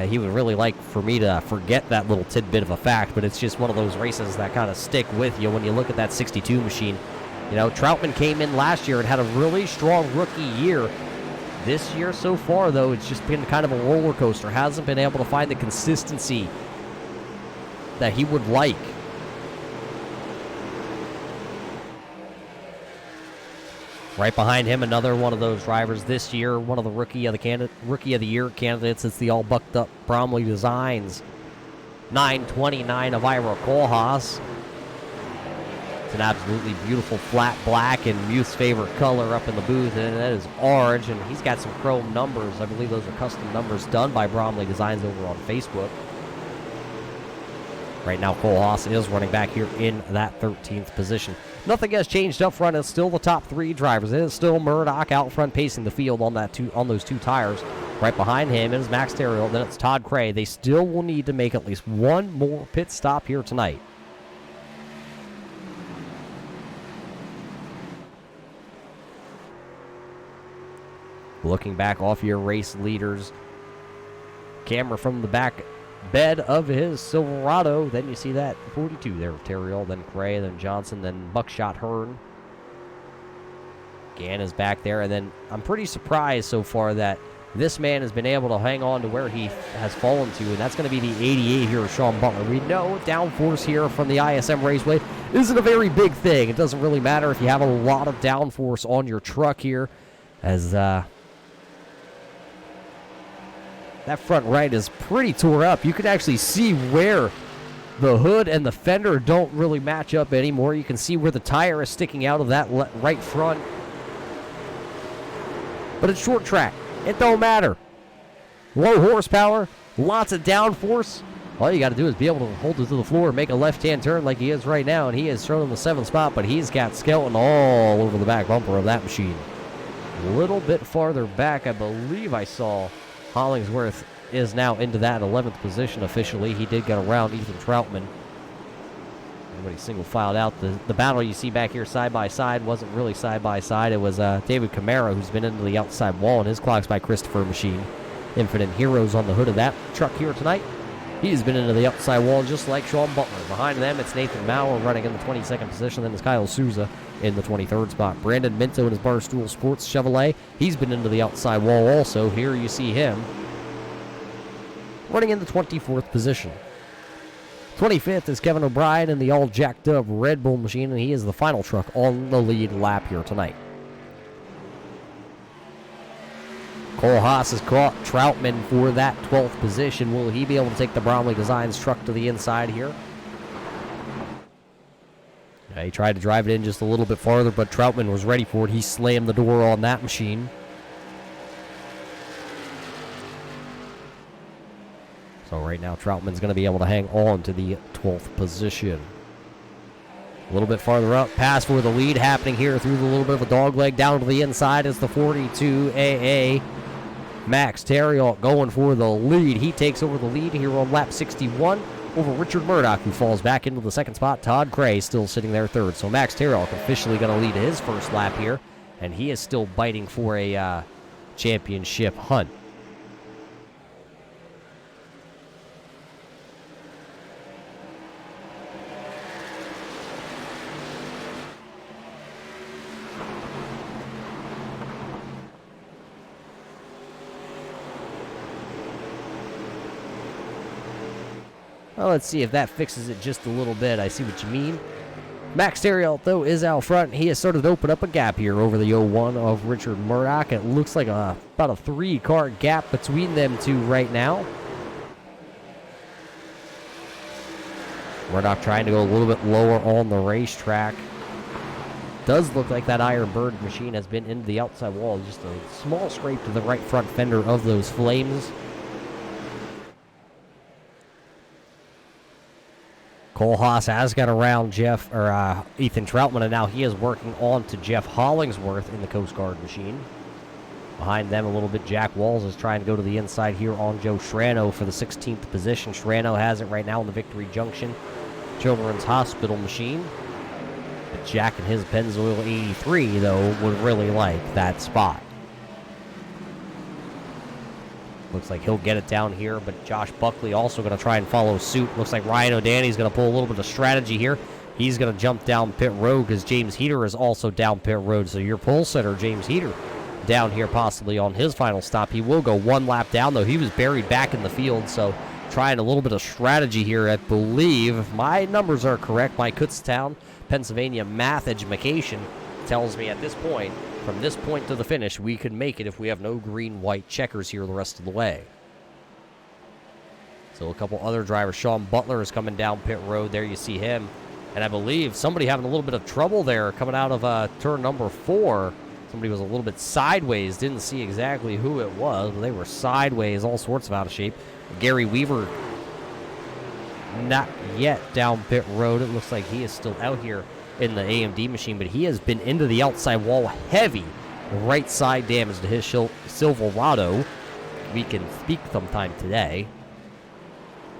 He would really like for me to forget that little tidbit of a fact. But it's just one of those races that kind of stick with you when you look at that 62 machine. You know, Troutman came in last year and had a really strong rookie year. This year so far, though, it's just been kind of a roller coaster. Hasn't been able to find the consistency that he would like. Right behind him, another one of those drivers this year, one of the Rookie of the Year candidates. It's the all bucked up Bromley Designs 929 of Ira Kohlhaas. It's an absolutely beautiful flat black and Muth's favorite color up in the booth, and that is orange, and he's got some chrome numbers. I believe those are custom numbers done by Bromley Designs over on Facebook. Right now, Cole Haas is running back here in that 13th position. Nothing has changed up front. It's still the top 3 drivers. It is still Murdoch out front pacing the field on those 2 tires. Right behind him is Max Terrill. Then it's Todd Cray. They still will need to make at least one more pit stop here tonight. Looking back off your race leaders. Camera from the back bed of his Silverado. Then you see that 42 there, Terrill, then Cray, then Johnson, then Buckshot Hearn. Gann is back there, and then I'm pretty surprised so far that this man has been able to hang on to where he has fallen to, and that's going to be the 88 here, Sean Butler. We know downforce here from the ISM Raceway isn't a very big thing. It doesn't really matter if you have a lot of downforce on your truck here, as that front right is pretty tore up. You can actually see where the hood and the fender don't really match up anymore. You can see where the tire is sticking out of that right front. But it's short track. It don't matter. Low horsepower, lots of downforce. All you got to do is be able to hold it to the floor, make a left-hand turn like he is right now, and he is thrown in the 7th spot, but he's got skeleton all over the back bumper of that machine. A little bit farther back, I believe I saw Hollingsworth is now into that 11th position officially. He did get around Ethan Troutman. Everybody single-filed out. The battle you see back here side-by-side wasn't really side-by-side. It was David Camara, who's been into the outside wall, and his clock's by Christopher Machine. Infinite Heroes on the hood of that truck here tonight. He's been into the outside wall just like Sean Butler. Behind them, it's Nathan Maurer running in the 22nd position. Then it's Kyle Souza in the 23rd spot. Brandon Minto in his Barstool Sports Chevrolet. He's been into the outside wall also. Here you see him running in the 24th position. 25th is Kevin O'Brien in the all jacked up Red Bull machine, and he is the final truck on the lead lap here tonight. Cole Haas has caught Troutman for that 12th position. Will he be able to take the Bromley Designs truck to the inside here? Yeah, he tried to drive it in just a little bit farther, but Troutman was ready for it. He slammed the door on that machine. So right now, Troutman's going to be able to hang on to the 12th position. A little bit farther up, pass for the lead happening here through the little bit of a dog leg. Down to the inside is the 42 AA. Max Terriot going for the lead. He takes over the lead here on lap 61 over Richard Murdoch, who falls back into the 2nd spot. Todd Cray still sitting there 3rd. So Max Terriot officially going to lead his first lap here, and he is still biting for a championship hunt. Well, let's see if that fixes it just a little bit. I see what you mean. Max Terriot, though, is out front. He has started to open up a gap here over the 01 of Richard Murdoch. It looks like about a 3-car gap between them two right now. Murdoch trying to go a little bit lower on the racetrack. Does look like that Iron Bird machine has been into the outside wall. Just a small scrape to the right front fender of those flames. Cole Haas has got around Ethan Troutman, and now he is working on to Jeff Hollingsworth in the Coast Guard machine. Behind them a little bit, Jack Walls is trying to go to the inside here on Joe Shrano for the 16th position. Shrano has it right now in the Victory Junction Children's Hospital machine. But Jack and his Pennzoil 83, though, would really like that spot. Looks like he'll get it down here, but Josh Buckley also going to try and follow suit. Looks like Ryan O'Danny's going to pull a little bit of strategy here. He's going to jump down pit road because James Heater is also down pit road. So your pole setter, James Heater, down here possibly on his final stop. He will go 1 lap down, though. He was buried back in the field, so trying a little bit of strategy here. I believe, if my numbers are correct, my Kutztown, Pennsylvania math education tells me at this point, from this point to the finish, we could make it if we have no green-white checkers here the rest of the way. So a couple other drivers. Sean Butler is coming down pit road. There you see him. And I believe somebody having a little bit of trouble there coming out of turn number 4. Somebody was a little bit sideways. Didn't see exactly who it was, but they were sideways, all sorts of out of shape. Gary Weaver not yet down pit road. It looks like he is still out here in the AMD machine, but he has been into the outside wall heavy. Right side damage to his Silverado. We can speak sometime today.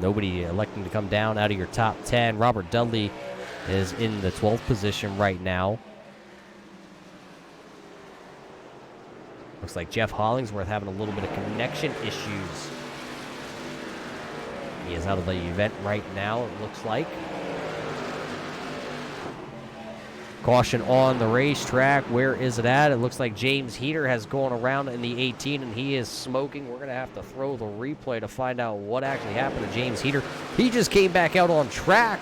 Nobody electing to come down out of your top 10. Robert Dudley is in the 12th position right now. Looks like Jeff Hollingsworth having a little bit of connection issues. He is out of the event right now, it looks like. Caution on the racetrack. Where is it at? It looks like James Heater has gone around in the 18, and he is smoking. We're going to have to throw the replay to find out what actually happened to James Heater. He just came back out on track.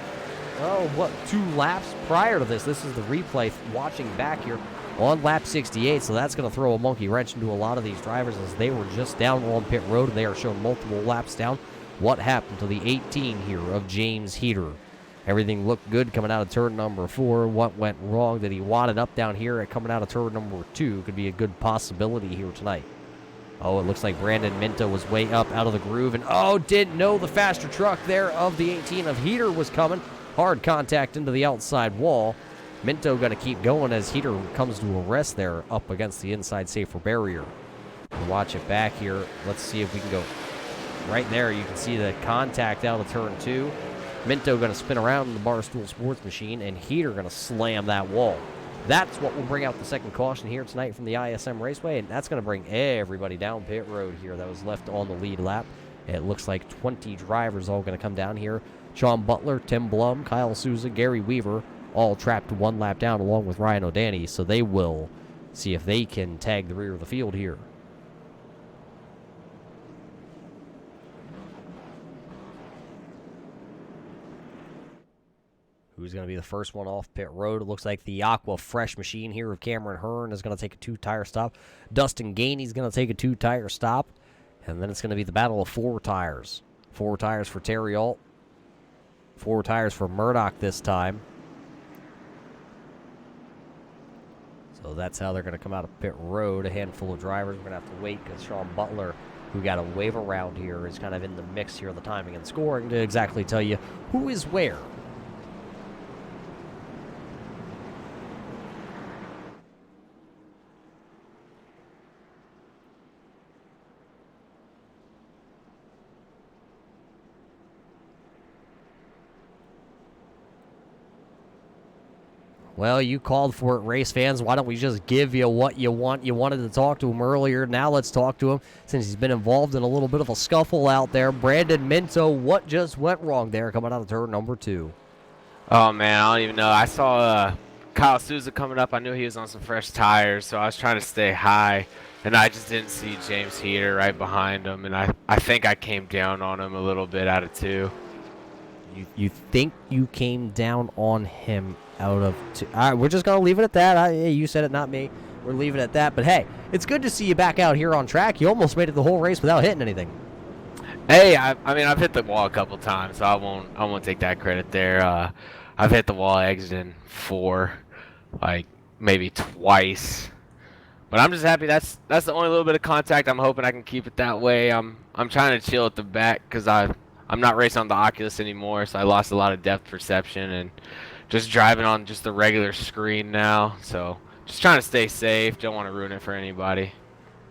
Oh, what, 2 laps prior to this? This is the replay watching back here on lap 68, so that's going to throw a monkey wrench into a lot of these drivers as they were just down on pit road, and they are showing multiple laps down. What happened to the 18 here of James Heater? Everything looked good coming out of turn number 4. What went wrong? Did he wad it up down here at coming out of turn number 2? Could be a good possibility here tonight. Oh, it looks like Brandon Minto was way up out of the groove, and oh, didn't know the faster truck there of the 18 of Heater was coming. Hard contact into the outside wall. Minto going to keep going as Heater comes to a rest there up against the inside safer barrier. We'll watch it back here. Let's see if we can go right there. You can see the contact out of turn 2. Minto going to spin around in the Barstool Sports machine, and Heater going to slam that wall. That's what will bring out the second caution here tonight from the ISM Raceway, and that's going to bring everybody down pit road here that was left on the lead lap. It looks like 20 drivers all going to come down here. Sean Butler, Tim Blum, Kyle Souza, Gary Weaver, all trapped 1 lap down along with Ryan O'Danny, so they will see if they can tag the rear of the field here. Who's going to be the first one off pit road? It looks like the Aqua Fresh machine here of Cameron Hearn is going to take a 2-tire stop. Dustin Gainey's going to take a 2-tire stop. And then it's going to be the battle of 4 tires. 4 tires for Terry Alt. 4 tires for Murdoch this time. So that's how they're going to come out of pit road. A handful of drivers. We're going to have to wait because Sean Butler, who got a wave around here, is kind of in the mix here of the timing and scoring to exactly tell you who is where. Well, you called for it, race fans. Why don't we just give you what you want? You wanted to talk to him earlier. Now let's talk to him since he's been involved in a little bit of a scuffle out there. Brandon Minto, what just went wrong there coming out of turn number 2? Oh, man, I don't even know. I saw Kyle Souza coming up. I knew he was on some fresh tires, so I was trying to stay high, and I just didn't see James Heater right behind him, and I think I came down on him a little bit out of 2. You think you came down on him out of 2? All right, we're just going to leave it at that. You said it, not me. We're leaving it at that. But, hey, it's good to see you back out here on track. You almost made it the whole race without hitting anything. Hey, I mean, I've hit the wall a couple times, so I won't take that credit there. I've hit the wall exiting 4, like, maybe twice. But I'm just happy that's the only little bit of contact. I'm hoping I can keep it that way. I'm trying to chill at the back because I'm not racing on the Oculus anymore, so I lost a lot of depth perception and just driving on just the regular screen now. So just trying to stay safe. Don't want to ruin it for anybody.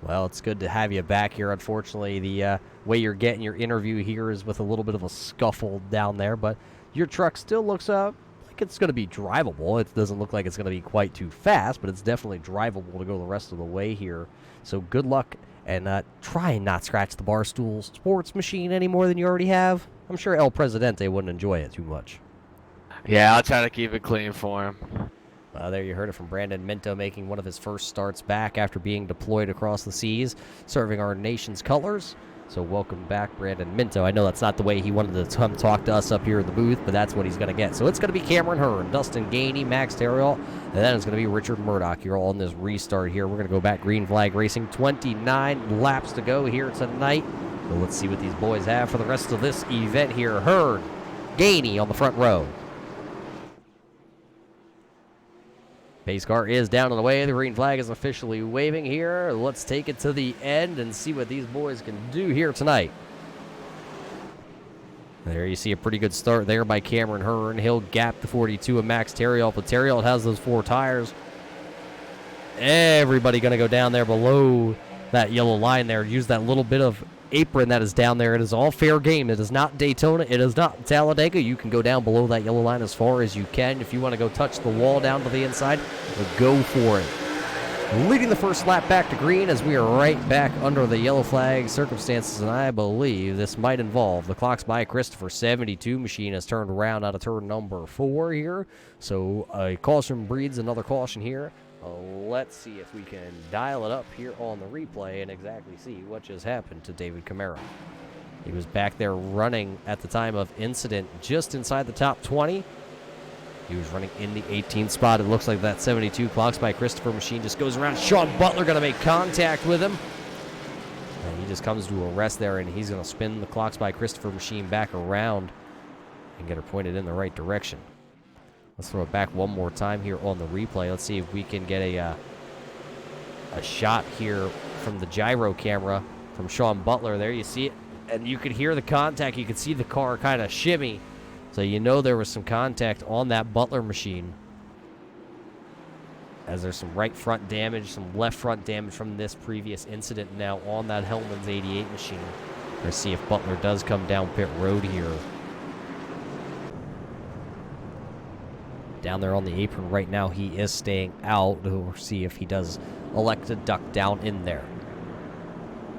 Well, it's good to have you back here. Unfortunately, the way you're getting your interview here is with a little bit of a scuffle down there, but your truck still looks like it's going to be drivable. It doesn't look like it's going to be quite too fast, but it's definitely drivable to go the rest of the way here. So good luck. And try and not scratch the Barstool Sports machine any more than you already have. I'm sure El Presidente wouldn't enjoy it too much. Yeah, I'll try to keep it clean for him. Well, there you heard it from Brandon Minto making one of his first starts back after being deployed across the seas, serving our nation's colors. So welcome back, Brandon Minto. I know that's not the way he wanted to come talk to us up here in the booth, but that's what he's going to get. So it's going to be Cameron Hearn, Dustin Gainey, Max Terrill, and then it's going to be Richard Murdoch. You're all on this restart here. We're going to go back green flag racing. 29 laps to go here tonight. So let's see what these boys have for the rest of this event here. Hearn, Gainey on the front row. Pace car is down on the way. The green flag is officially waving here. Let's take it to the end and see what these boys can do here tonight. There you see a pretty good start there by Cameron Hearn. He'll gap the 42 of Max Terriot, but Terriot has those 4 tires. Everybody going to go down there below that yellow line there. Use that little bit of apron that is down there. It is all fair game. It is not Daytona. It is not Talladega. You can go down below that yellow line as far as you can. If you want to go touch the wall down to the inside, go for it. Leading the first lap back to green as we are right back under the yellow flag circumstances, and I believe this might involve the clock's by Christopher. 72 machine has turned around out of turn number 4 here, so a caution breeds another caution here. Let's see if we can dial it up here on the replay and exactly see what just happened to David Camara. He was back there running at the time of incident just inside the top 20. He was running in the 18th spot. It looks like that 72 clocks by Christopher machine just goes around. Sean Butler going to make contact with him. And he just comes to a rest there, and he's going to spin the clocks by Christopher machine back around and get her pointed in the right direction. Let's throw it back one more time here on the replay. Let's see if we can get a shot here from the gyro camera from Sean Butler. There you see it, and you could hear the contact. You could see the car kind of shimmy. So you know there was some contact on that Butler machine, as there's some right front damage, some left front damage from this previous incident now on that Hellman's 88 machine. Let's see if Butler does come down pit road here. Down there on the apron right now, he is staying out. We'll see if he does elect to duck down in there.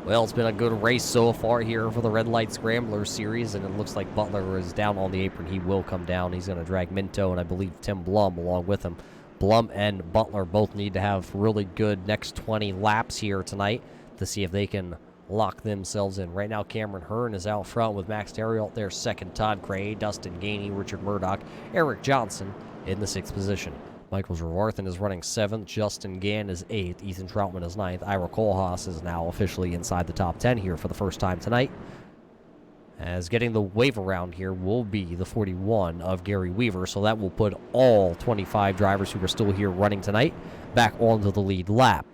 Well, it's been a good race so far here for the Red Light Scrambler series, and it looks like Butler is down on the apron. He will come down. He's going to drag Minto and I believe Tim Blum along with him. Blum and Butler both need to have really good next 20 laps here tonight to see if they can lock themselves in. Right now, Cameron Hearn is out front with Max Terriot there second, Todd Gray, Dustin Gainey, Richard Murdoch, Eric Johnson in the 6th position. Michael Zerwarthen is running 7th. Justin Gann is 8th. Ethan Troutman is 9th. Ira Kohlhaas is now officially inside the top 10 here for the first time tonight. As getting the wave around here will be the 41 of Gary Weaver, so that will put all 25 drivers who are still here running tonight back onto the lead lap.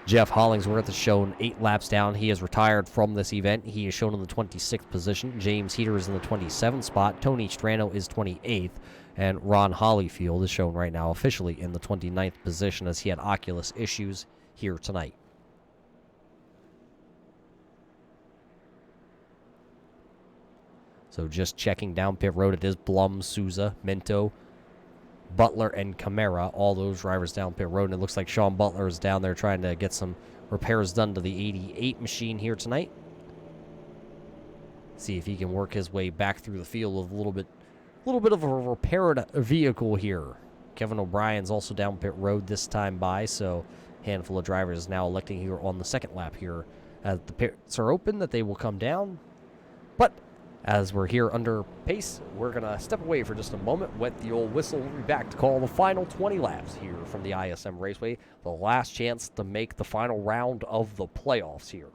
Jeff Hollingsworth is shown 8 laps down. He is retired from this event. He is shown in the 26th position. James Heater is in the 27th spot. Tony Strano is 28th. And Ron Hollyfield is shown right now officially in the 29th position as he had Oculus issues here tonight. So just checking down pit road, it is Blum, Souza, Minto, Butler, and Camara. All those drivers down pit road. And it looks like Sean Butler is down there trying to get some repairs done to the 88 machine here tonight. See if he can work his way back through the field with a little bit of a repaired vehicle here. Kevin O'Brien's also down pit road this time by, so a handful of drivers now electing here on the second lap here as the pits are open that they will come down. But as we're here under pace, we're going to step away for just a moment, wet the old whistle. We'll be back to call the final 20 laps here from the ISM Raceway. The last chance to make the final round of the playoffs here.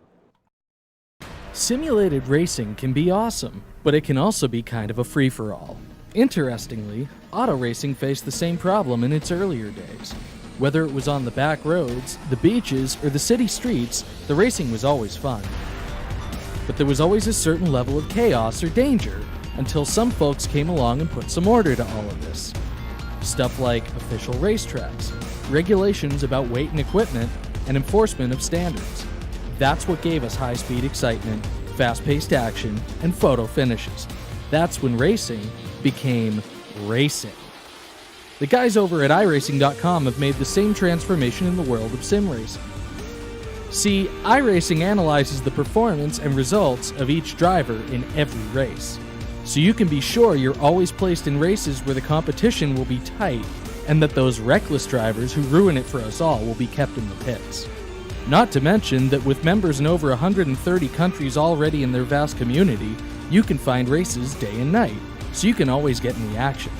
Simulated racing can be awesome, but it can also be kind of a free-for-all. Interestingly, auto racing faced the same problem in its earlier days. Whether it was on the back roads, the beaches, or the city streets, the racing was always fun. But there was always a certain level of chaos or danger until some folks came along and put some order to all of this. Stuff like official racetracks, regulations about weight and equipment, and enforcement of standards. That's what gave us high-speed excitement, fast-paced action, and photo finishes. That's when racing became racing. The guys over at iRacing.com have made the same transformation in the world of sim racing. See, iRacing analyzes the performance and results of each driver in every race, so you can be sure you're always placed in races where the competition will be tight and that those reckless drivers who ruin it for us all will be kept in the pits. Not to mention that with members in over 130 countries already in their vast community, you can find races day and night, so you can always get in the action.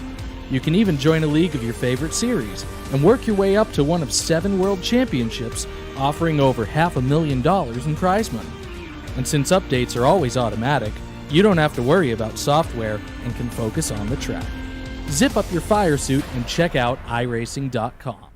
You can even join a league of your favorite series and work your way up to one of 7 world championships, offering over $500,000 in prize money. And since updates are always automatic, you don't have to worry about software and can focus on the track. Zip up your fire suit and check out iRacing.com.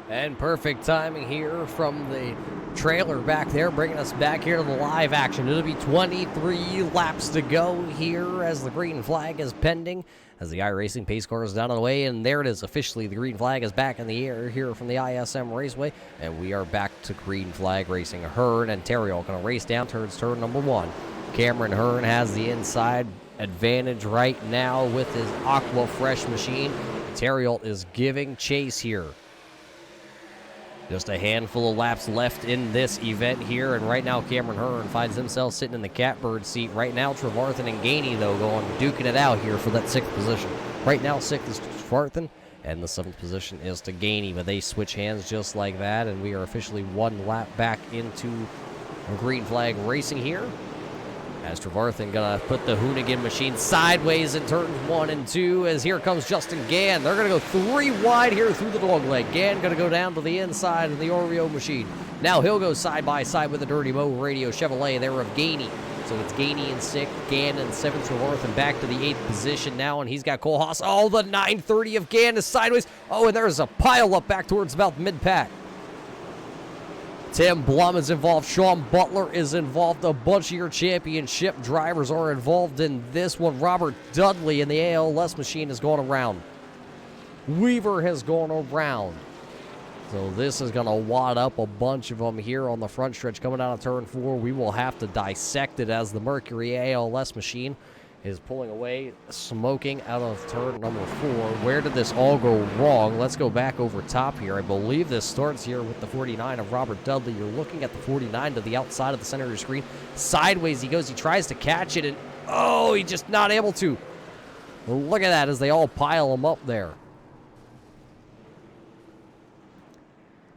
And perfect timing here from the trailer back there, bringing us back here to the live action. It'll be 23 laps to go here as the green flag is pending, as the iRacing pace car is down on the way, and there it is officially. The green flag is back in the air here from the ISM Raceway, and we are back to green flag racing. Hearn and Terriol going to race down towards turn number 1. Cameron Hearn has the inside advantage right now with his Aqua Fresh machine. Terriol is giving chase here. Just a handful of laps left in this event here, and right now Cameron Hearn finds himself sitting in the catbird seat. Right now Trevarthen and Gainey, though, going duking it out here for that 6th position. Right now 6th is Trevarthen, and the 7th position is to Gainey, but they switch hands just like that, and we are officially 1 lap back into green flag racing here. As Trevarthen gonna put the Hoonigan machine sideways in turns 1 and 2, as here comes Justin Gann. They're gonna go 3 wide here through the dogleg. Gann gonna go down to the inside of the Oreo machine. Now he'll go side by side with the Dirty Mo Radio Chevrolet there of Gainey. So it's Gainey in 6th, Gann in 7th, Trevarthen back to the 8th position now, and he's got Cole Haas. Oh, the 930 of Gann is sideways. Oh, and there's a pile up back towards about mid-pack. Tim Blum is involved. Sean Butler is involved. A bunch of your championship drivers are involved in this one. Robert Dudley in the ALS machine has gone around. Weaver has gone around. So this is going to wad up a bunch of them here on the front stretch coming out of turn 4. We will have to dissect it as the Mercury ALS machine is pulling away, smoking out of turn number 4. Where did this all go wrong? Let's go back over top here. I believe this starts here with the 49 of Robert Dudley. You're looking at the 49 to the outside of the center of your screen. Sideways he goes. He tries to catch it, and oh, he's just not able to. Look at that as they all pile him up there.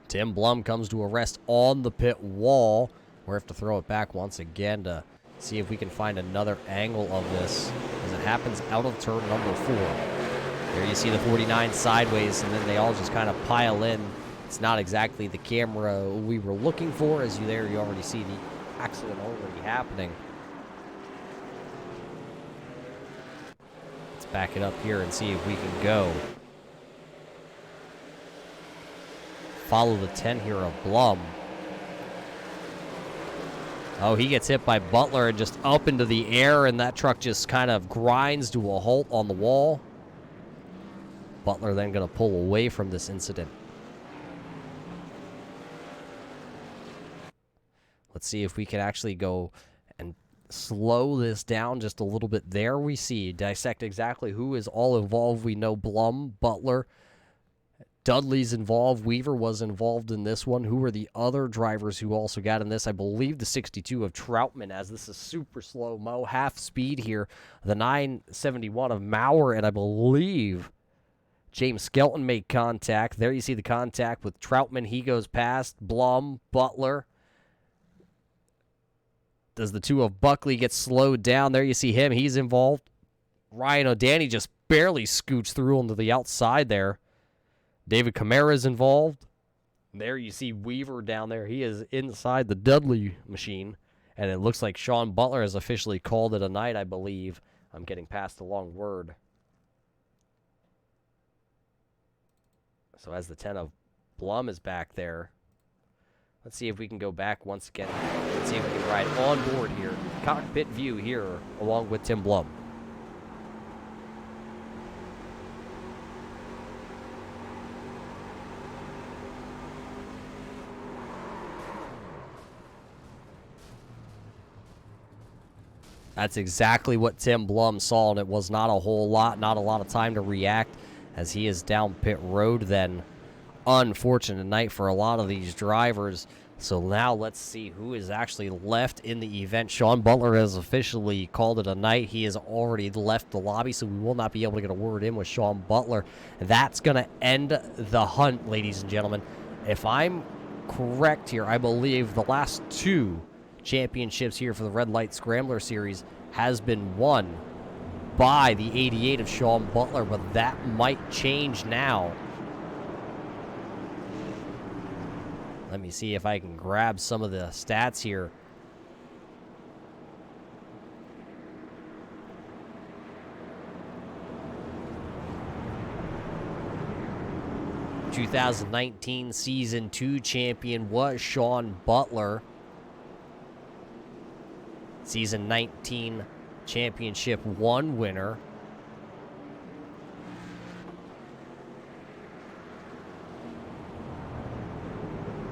Tim Blum comes to a rest on the pit wall. We have to throw it back once again to see if we can find another angle of this as it happens out of turn number 4. There you see the 49 sideways, and then they all just kind of pile in. It's not exactly the camera we were looking for, as you already see the accident already happening. Let's back it up here and see if we can go. Follow the 10 here of Blum. Oh, he gets hit by Butler and just up into the air, and that truck just kind of grinds to a halt on the wall. Butler then going to pull away from this incident. Let's see if we can actually go and slow this down just a little bit. There we see, dissect exactly who is all involved. We know Blum, Butler, Dudley's involved. Weaver was involved in this one. Who were the other drivers who also got in this? I believe the 62 of Troutman, as this is super slow-mo, half speed here. The 971 of Maurer, and I believe James Skelton made contact. There you see the contact with Troutman. He goes past Blum, Butler. Does the 2 of Buckley get slowed down? There you see him. He's involved. Ryan O'Danny just barely scoots through onto the outside there. David Camara is involved. There you see Weaver down there. He is inside the Dudley machine. And it looks like Sean Butler has officially called it a night, I believe. I'm getting past the long word. So as the 10 of Blum is back there, let's see if we can go back once again. Let's see if we can ride on board here. Cockpit view here along with Tim Blum. That's exactly what Tim Blum saw, and it was not a whole lot, not a lot of time to react as he is down pit road then. Unfortunate night for a lot of these drivers. So now let's see who is actually left in the event. Sean Butler has officially called it a night. He has already left the lobby, so we will not be able to get a word in with Sean Butler. That's going to end the hunt, ladies and gentlemen. If I'm correct here, I believe the last 2 championships here for the Red Light Scrambler Series has been won by the 88 of Sean Butler, but that might change now. Let me see if I can grab some of the stats here. 2019 Season 2 champion was Sean Butler. Season 19 Championship 1 winner.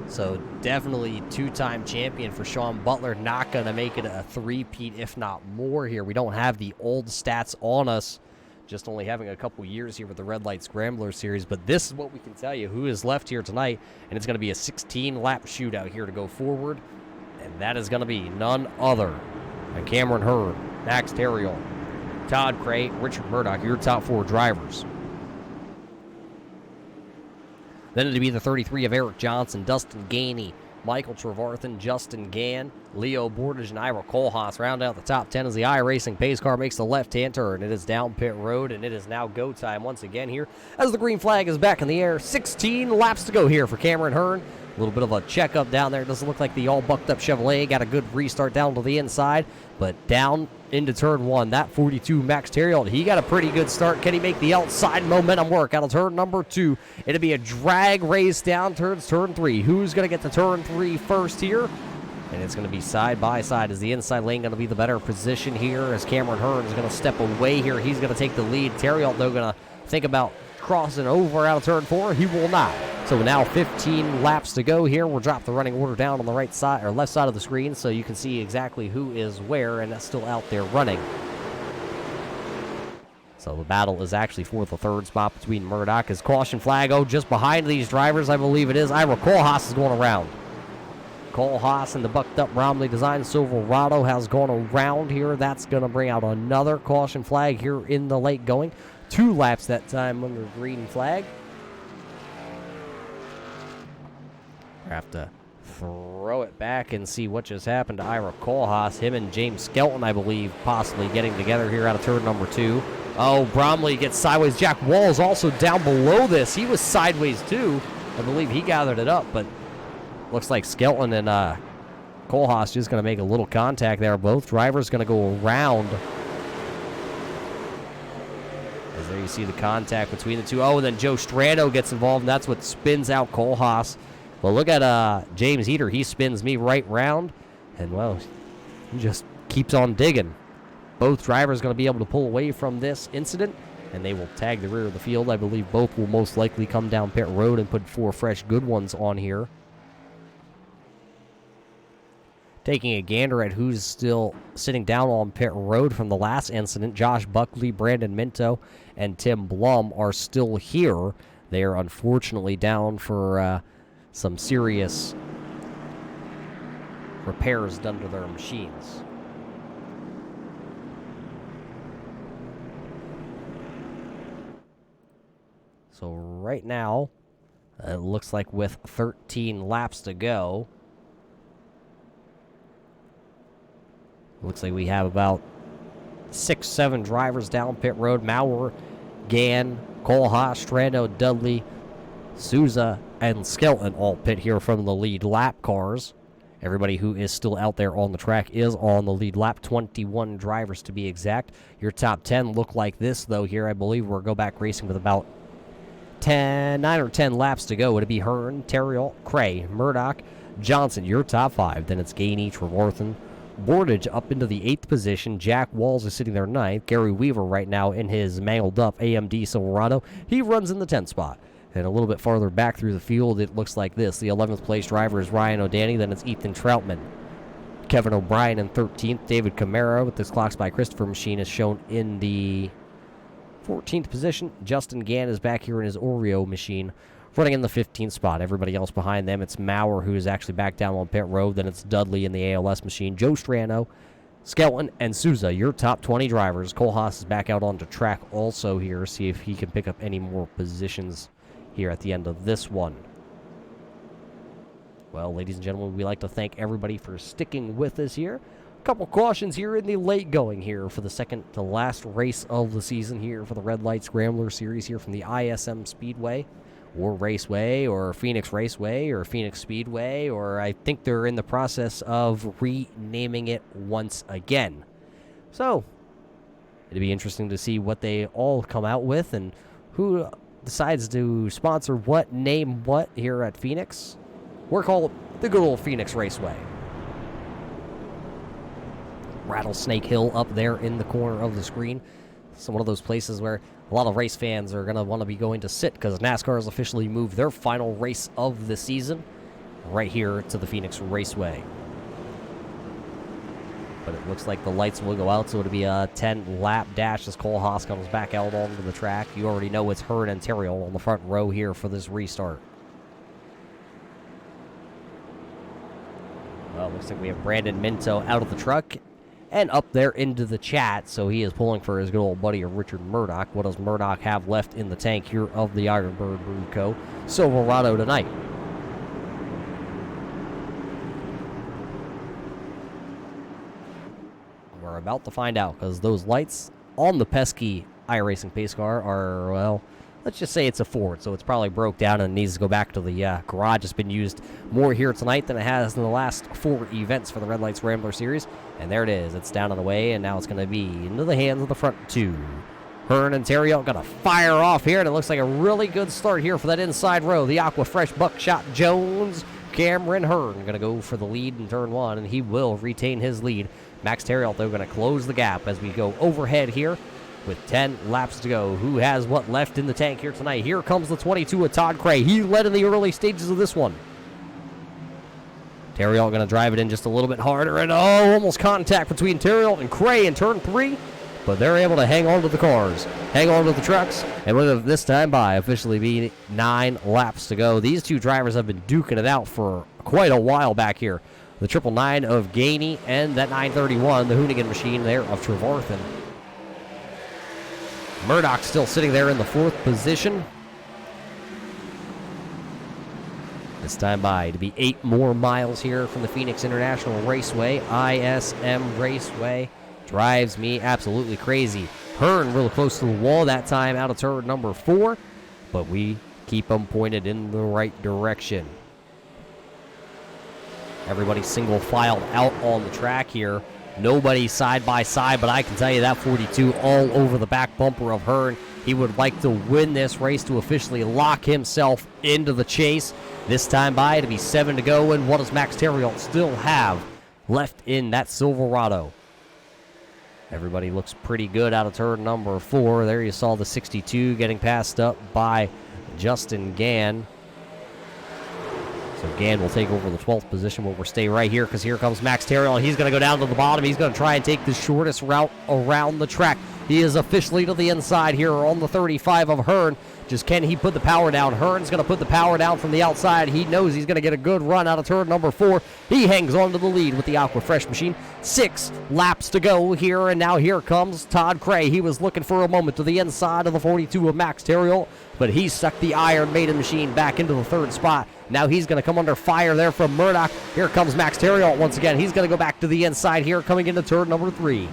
So definitely two-time champion for Sean Butler. Not going to make it a three-peat, if not more here. We don't have the old stats on us, just only having a couple years here with the Red Light Scrambler series. But this is what we can tell you who is left here tonight, and it's going to be a 16-lap shootout here to go forward. And that is going to be none other than Cameron Hurd, Max Terriel, Todd Cray, Richard Murdoch, your top 4 drivers. Then it'd be the 33 of Eric Johnson, Dustin Gainey, Michael Trevarthen, Justin Gann, Leo Bordage, and Ira Kohlhaas round out the top 10 as the iRacing pace car makes the left-hand turn. It is down pit road, and it is now go time once again here as the green flag is back in the air. 16 laps to go here for Cameron Hearn. A little bit of a checkup down there. Doesn't look like the all-bucked-up Chevrolet got a good restart down to the inside, but down into turn 1, that 42 Max Terriel, he got a pretty good start. Can he make the outside momentum work out of turn number 2? It'll be a drag race down towards turn 3. Who's going to get to turn 3 first here? And it's going to be side by side. Is the inside lane going to be the better position here as Cameron Hearn is going to step away here? He's going to take the lead. Terriel, though, going to think about crossing over out of turn 4. He will not. So now 15 laps to go here. We'll drop the running order down on the right side or left side of the screen so you can see exactly who is where, and that's still out there running. So the battle is actually for the third spot between Murdoch. His caution flag, just behind these drivers, I believe it is. Ira Kohlhaas is going around. Kohlhaas and the bucked-up Bromley Design Silverado has gone around here. That's going to bring out another caution flag here in the late going. 2 laps that time under green flag. We have to throw it back and see what just happened to Ira Kohlhaas. Him and James Skelton, I believe, possibly getting together here out of turn number 2. Oh, Bromley gets sideways. Jack Wall's also down below this. He was sideways too. I believe he gathered it up, but looks like Skelton and Kohlhaas just going to make a little contact there. Both drivers going to go around. As there you see the contact between the two. Oh, and then Joe Strano gets involved, and that's what spins out Kohlhaas. Well, look at James Heater. He spins me right round, and, well, he just keeps on digging. Both drivers going to be able to pull away from this incident, and they will tag the rear of the field. I believe both will most likely come down pit road and put 4 fresh good ones on here. Taking a gander at who's still sitting down on pit road from the last incident, Josh Buckley, Brandon Minto, and Tim Blum are still here. They are unfortunately down for some serious repairs done to their machines. So right now, it looks like with 13 laps to go, looks like we have about 6-7 drivers down pit road. Maurer, Gann, Kohlhaas, Strano, Dudley, Souza, and Skelton all pit here from the lead lap cars. Everybody who is still out there on the track is on the lead lap. 21 drivers to be exact. Your top 10 look like this, though, here. I believe we'll go back racing with about 9 or 10 laps to go. It'll be Hearn, Terriel, Cray, Murdoch, Johnson, your top 5. Then it's Gainey, Trevarthen, Bordage up into the 8th position. Jack Walls is sitting there 9th. Gary Weaver right now in his mangled up AMD Silverado. He runs in the 10th spot. And a little bit farther back through the field, it looks like this. The 11th place driver is Ryan O'Danny. Then it's Ethan Troutman. Kevin O'Brien in 13th. David Camara with this Clocks by Christopher machine is shown in the 14th position. Justin Gann is back here in his Oreo machine, running in the 15th spot. Everybody else behind them, it's Maurer, who is actually back down on pit road. Then it's Dudley in the ALS machine. Joe Strano, Skelton, and Souza, your top 20 drivers. Kohlhaas is back out onto track also here. See if he can pick up any more positions here at the end of this one. Well, ladies and gentlemen, we'd like to thank everybody for sticking with us here. A couple cautions here in the late going here for the second to last race of the season here for the Red Light Scrambler series here from the ISM Speedway or Raceway or Phoenix Raceway or Phoenix Speedway, or I think they're in the process of renaming it once again. So it'd be interesting to see what they all come out with and who decides to sponsor what, name what here at Phoenix. We're called the good old Phoenix Raceway. Rattlesnake Hill up there in the corner of the screen. It's one of those places where a lot of race fans are going to want to be going to sit because NASCAR has officially moved their final race of the season right here to the Phoenix Raceway. But it looks like the lights will go out, so it'll be a 10-lap dash as Cole Haas comes back out onto the track. You already know it's Hearn and Terrill on the front row here for this restart. Well, looks like we have Brandon Minto out of the truck and up there into the chat, so he is pulling for his good old buddy Richard Murdoch. What does Murdoch have left in the tank here of the Ironbird Brew Co. Silverado tonight? We're about to find out, because those lights on the pesky iRacing pace car are, well, let's just say it's a Ford, so it's probably broke down and needs to go back to the garage. It's been used more here tonight than it has in the last 4 events for the Red Light Scrambler series. And there it is. It's down and away, and now it's going to be into the hands of the front 2. Hearn and Terrill going to fire off here, and it looks like a really good start here for that inside row. The Aqua Fresh Buckshot Jones, Cameron Hearn going to go for the lead in turn 1, and he will retain his lead. Max Terrill, though, going to close the gap as we go overhead here with 10 laps to go. Who has what left in the tank here tonight? Here comes the 22 of Todd Cray. He led in the early stages of this one. Terrill going to drive it in just a little bit harder, and almost contact between Terrill and Cray in turn 3, but they're able to hang on to the cars, hang on to the trucks, and with this time by officially being 9 laps to go. These two drivers have been duking it out for quite a while back here. The 999 of Gainey and that 931, the Hoonigan machine there of Trevarthen. Murdoch still sitting there in the 4th position. This time by to be 8 more miles here from the Phoenix International Raceway. ISM Raceway drives me absolutely crazy. Hearn real close to the wall that time out of turn number 4, but we keep them pointed in the right direction. Everybody single filed out on the track here. Nobody side by side, but I can tell you that 42 all over the back bumper of Hearn. He would like to win this race to officially lock himself into the chase. This time by to be 7 to go, and what does Max Terrill still have left in that Silverado? Everybody looks pretty good out of turn number 4. There you saw the 62 getting passed up by Justin Gann. So Gann will take over the 12th position, but we'll stay right here because here comes Max Terrill. He's going to go down to the bottom. He's going to try and take the shortest route around the track. He is officially to the inside here on the 35 of Hearn. Just can he put the power down? Hearn's going to put the power down from the outside. He knows he's going to get a good run out of turn number 4. He hangs on to the lead with the Aqua Fresh machine. 6 laps to go here, and now here comes Todd Cray. He was looking for a moment to the inside of the 42 of Max Terrill, but he stuck the Iron Maiden machine back into the 3rd spot. Now he's going to come under fire there from Murdoch. Here comes Max Terrill once again. He's going to go back to the inside here, coming into turn number 3.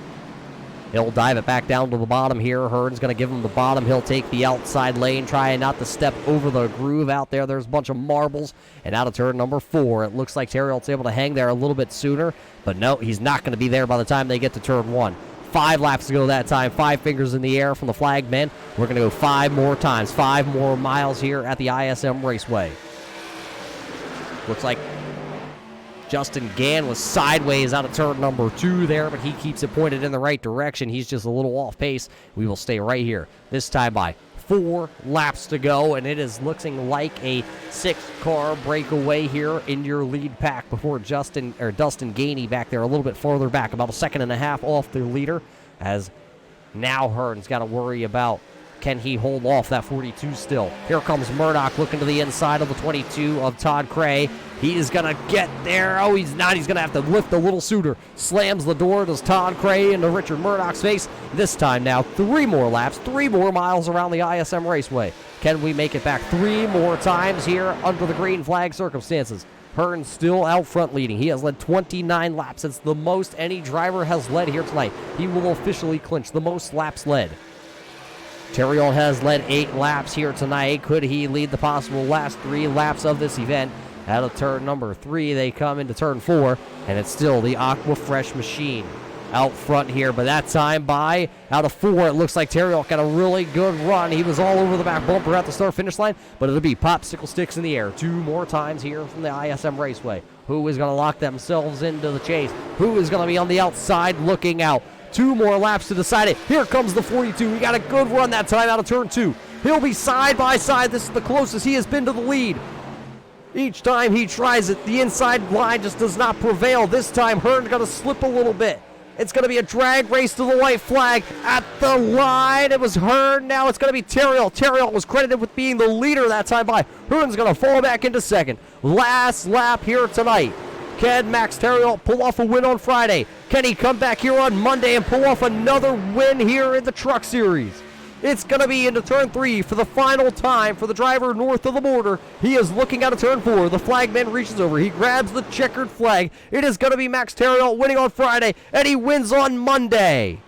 He'll dive it back down to the bottom here. Hearn's going to give him the bottom. He'll take the outside lane, trying not to step over the groove out there. There's a bunch of marbles. And out of turn number 4, it looks like Terrill's able to hang there a little bit sooner. But no, he's not going to be there by the time they get to turn 1. 5 laps to go that time. 5 fingers in the air from the flag man. We're going to go 5 more times. 5 more miles here at the ISM Raceway. Looks like Justin Gann was sideways out of turn number 2 there, but he keeps it pointed in the right direction. He's just a little off pace. We will stay right here. This time by 4 laps to go, and it is looking like a 6-car breakaway here in your lead pack before Dustin Gainey back there a little bit farther back, about a 1.5 off their leader, as now Hearn's got to worry about can he hold off that 42 still. Here comes Murdoch looking to the inside of the 22 of Todd Cray. He is going to get there. Oh, he's not. He's going to have to lift a little sooner. Slams the door, does Todd Cray into Richard Murdoch's face. This time now, 3 more laps, 3 more miles around the ISM Raceway. Can we make it back 3 more times here under the green flag circumstances? Hearn still out front leading. He has led 29 laps. It's the most any driver has led here tonight. He will officially clinch the most laps led. Terrill has led 8 laps here tonight. Could he lead the possible last 3 laps of this event? Out of turn number 3, they come into turn 4, and it's still the Aqua Fresh machine. out front here. But that time by out of 4, it looks like Terriel got a really good run. He was all over the back bumper at the start-finish line, but it'll be popsicle sticks in the air 2 more times here from the ISM Raceway. Who is going to lock themselves into the chase? Who is going to be on the outside looking out? 2 more laps to decide it. Here comes the 42. He got a good run that time out of turn 2. He'll be side by side. This is the closest he has been to the lead. Each time he tries it, the inside line just does not prevail. This time, Hearn's going to slip a little bit. It's going to be a drag race to the white flag at the line. It was Hearn. Now it's going to be Terriel. Terriel was credited with being the leader that time by. Hearn's going to fall back into second. Last lap here tonight. Can Max Terriel pull off a win on Friday? Can he come back here on Monday and pull off another win here in the Truck Series? It's going to be into turn 3 for the final time for the driver north of the border. He is looking out of turn 4. The flagman reaches over. He grabs the checkered flag. It is going to be Max Terriel winning on Friday, and he wins on Monday.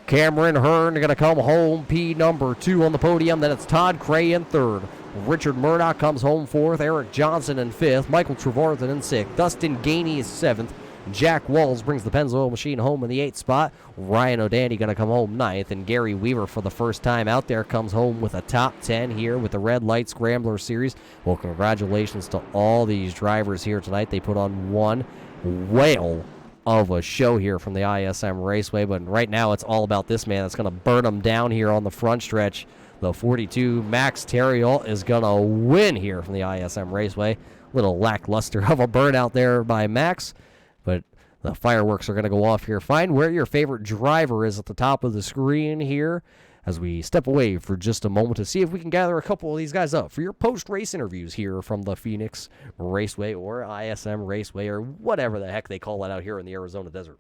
Cameron Hearn going to come home P number 2 on the podium. Then it's Todd Cray in 3rd. Richard Murdoch comes home 4th. Eric Johnson in 5th. Michael Trevarthen in 6th. Dustin Gainey is 7th. Jack Walls brings the Pennzoil machine home in the 8th spot. Ryan O'Dandy going to come home 9th. And Gary Weaver, for the first time out there, comes home with a top 10 here with the Red Light Scrambler Series. Well, congratulations to all these drivers here tonight. They put on one whale of a show here from the ISM Raceway. But right now, it's all about this man that's going to burn them down here on the front stretch. The 42, Max Terriel, is going to win here from the ISM Raceway. Little lackluster of a burnout there by Max. But the fireworks are going to go off here. Find where your favorite driver is at the top of the screen here as we step away for just a moment to see if we can gather a couple of these guys up for your post-race interviews here from the Phoenix Raceway or ISM Raceway or whatever the heck they call it out here in the Arizona desert.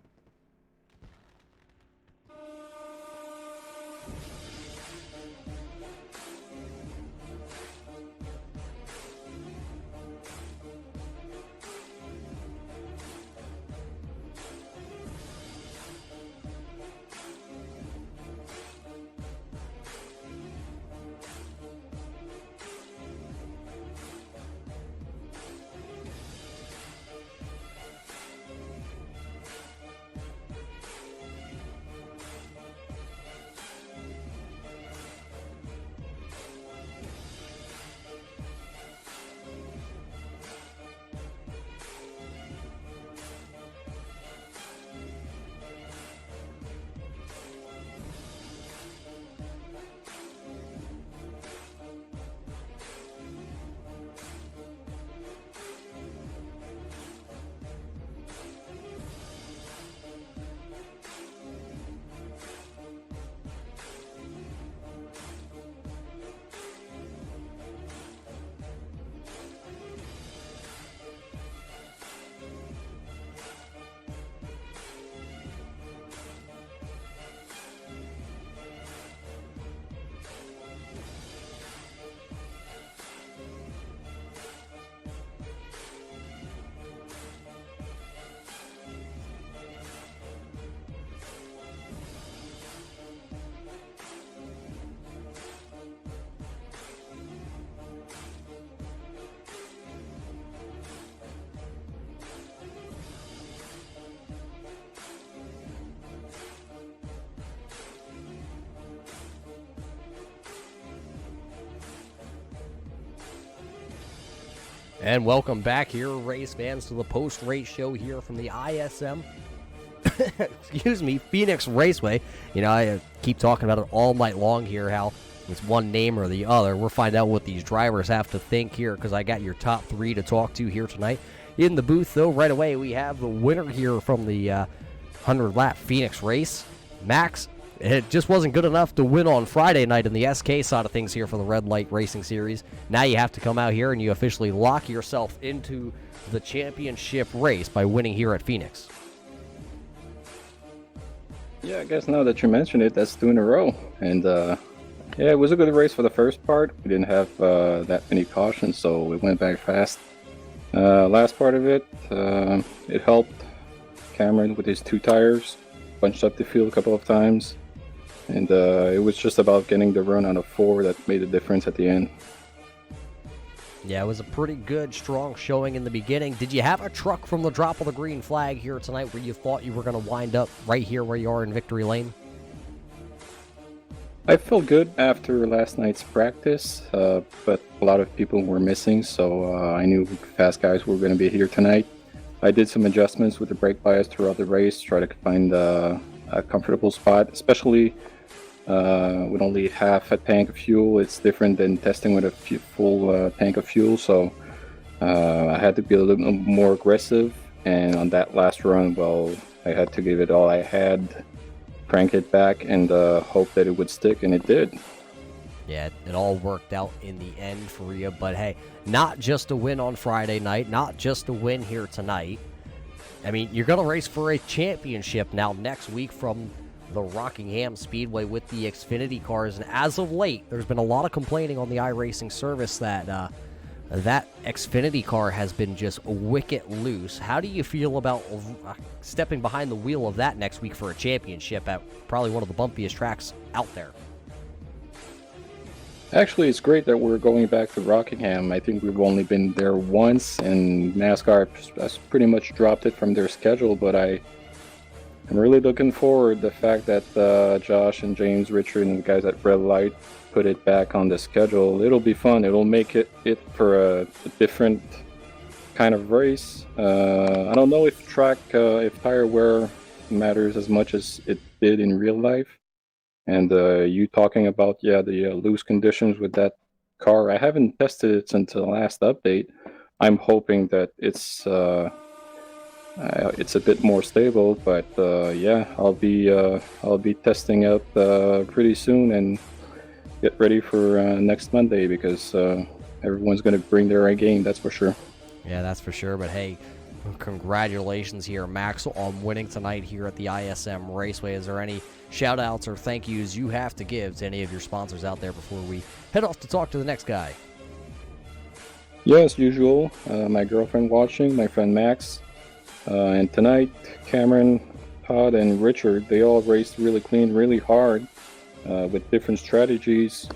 And welcome back here, race fans, to the post-race show here from the ISM, excuse me, Phoenix Raceway. You know, I keep talking about it all night long here, how it's one name or the other. We'll find out what these drivers have to think here, because I got your top 3 to talk to here tonight. In the booth, though, right away, we have the winner here from the 100-lap Phoenix race, Max. It just wasn't good enough to win on Friday night in the SK side of things here for the Red Light Racing Series. Now you have to come out here and you officially lock yourself into the championship race by winning here at Phoenix. Yeah, I guess now that you mention it, that's 2 in a row. And yeah, it was a good race for the first part. We didn't have that many cautions, so we went back fast. Last part of it, it helped Cameron with his 2 tires. Punched up the field a couple of times. And it was just about getting the run on a 4 that made a difference at the end. Yeah, it was a pretty good, strong showing in the beginning. Did you have a truck from the drop of the green flag here tonight where you thought you were going to wind up right here where you are in victory lane? I felt good after last night's practice, but a lot of people were missing, so I knew fast guys were going to be here tonight. I did some adjustments with the brake bias throughout the race, try to find a comfortable spot, especially with only half a tank of fuel. It's different than testing with a full tank of fuel, so I had to be a little more aggressive, and on that last run, well, I had to give it all I had, crank it back, and hope that it would stick, and it did. Yeah, it all worked out in the end for you, but hey, not just a win on Friday night, not just a win here tonight. I mean, you're going to race for a championship now next week from the Rockingham Speedway with the Xfinity cars, and as of late, there's been a lot of complaining on the iRacing service that that Xfinity car has been just wicked loose. How do you feel about stepping behind the wheel of that next week for a championship at probably one of the bumpiest tracks out there? Actually, it's great that we're going back to Rockingham. I think we've only been there once, and NASCAR has pretty much dropped it from their schedule, but I'm really looking forward to the fact that Josh and James, Richard, and the guys at Red Light put it back on the schedule. It'll be fun. It'll make it for a different kind of race. I don't know if if tire wear matters as much as it did in real life. And you talking about, the loose conditions with that car. I haven't tested it since the last update. I'm hoping that it's a bit more stable, but I'll be testing out pretty soon and get ready for next Monday, because everyone's going to bring their A game, that's for sure. Yeah, that's for sure. But hey, congratulations here, Max, on winning tonight here at the ISM Raceway. Is there any shout outs or thank yous you have to give to any of your sponsors out there before we head off to talk to the next guy? Yeah, as usual, my girlfriend watching, my friend Max, and tonight Cameron, Todd, and Richard, they all raced really clean, really hard, with different strategies,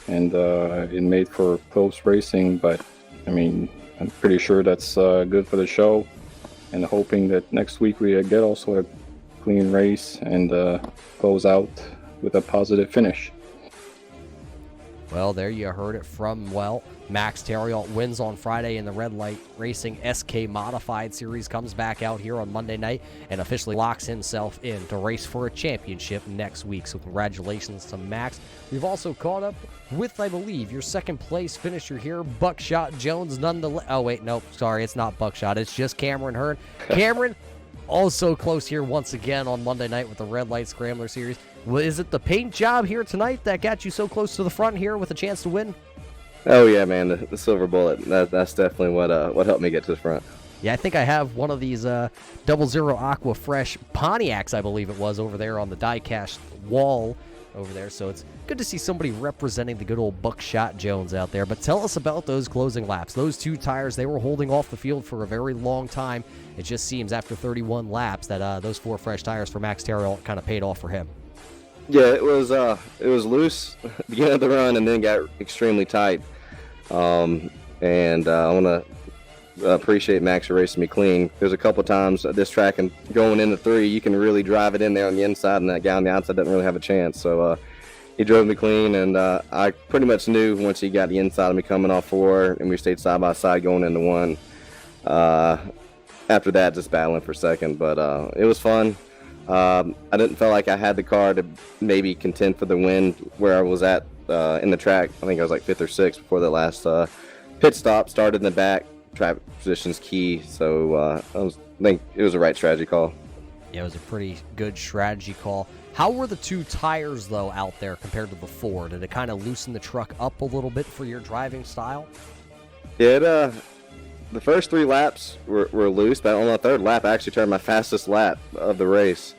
and it made for close racing, but I mean, I'm pretty sure that's good for the show, and hoping that next week we get also a clean race and close out with a positive finish. Well, there you heard it from, Max Terriot wins on Friday in the Red Light Racing SK Modified Series, comes back out here on Monday night and officially locks himself in to race for a championship next week. So congratulations to Max. We've also caught up with, I believe, your second place finisher here, Buckshot Jones, nonetheless. Oh, wait, nope, sorry, it's not Buckshot. It's just Cameron Hearn. Cameron, also close here once again on Monday night with the Red Light Scrambler Series. Well, is it the paint job here tonight that got you so close to the front here with a chance to win? Oh yeah, man, the silver bullet. That's definitely what helped me get to the front. Yeah, I think I have one of these 00 Aqua Fresh Pontiacs, I believe it was, over there on the die-cast wall over there. So it's good to see somebody representing the good old Buckshot Jones out there. But tell us about those closing laps. Those two tires, they were holding off the field for a very long time. It just seems after 31 laps that those four fresh tires for Max Terriot kind of paid off for him. Yeah, it was loose beginning of the run and then got extremely tight. And I want to appreciate Max for racing me clean. There's a couple times this track and going into 3, you can really drive it in there on the inside, and that guy on the outside doesn't really have a chance. So he drove me clean, and I pretty much knew once he got the inside of me coming off 4, and we stayed side by side going into 1. After that, just battling for second, but it was fun. I didn't feel like I had the car to maybe contend for the win where I was at in the track. I think I was like 5th or 6th before the last pit stop. Started in the back. Track position's key, so I think it was the right strategy call. Yeah, it was a pretty good strategy call. How were the two tires, though, out there compared to the 4? Did it kind of loosen the truck up a little bit for your driving style? Yeah, the first 3 laps were loose, but on the 3rd lap, I actually turned my fastest lap of the race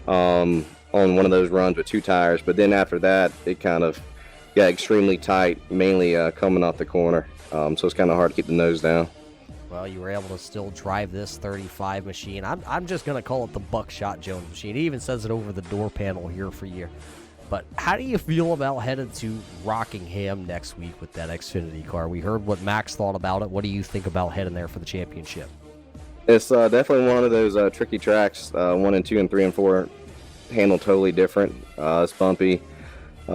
on one of those runs with 2 tires. But then after that, it kind of got extremely tight, mainly coming off the corner. So it's kind of hard to keep the nose down. Well, you were able to still drive this 35 machine. I'm just going to call it the Buckshot Jones machine. It even says it over the door panel here for you But how do you feel about headed to Rockingham next week with that Xfinity car? We heard what Max thought about it. What do you think about heading there for the championship? It's definitely one of those tricky tracks. 1 and 2 and 3 and 4 handle totally different. It's bumpy. The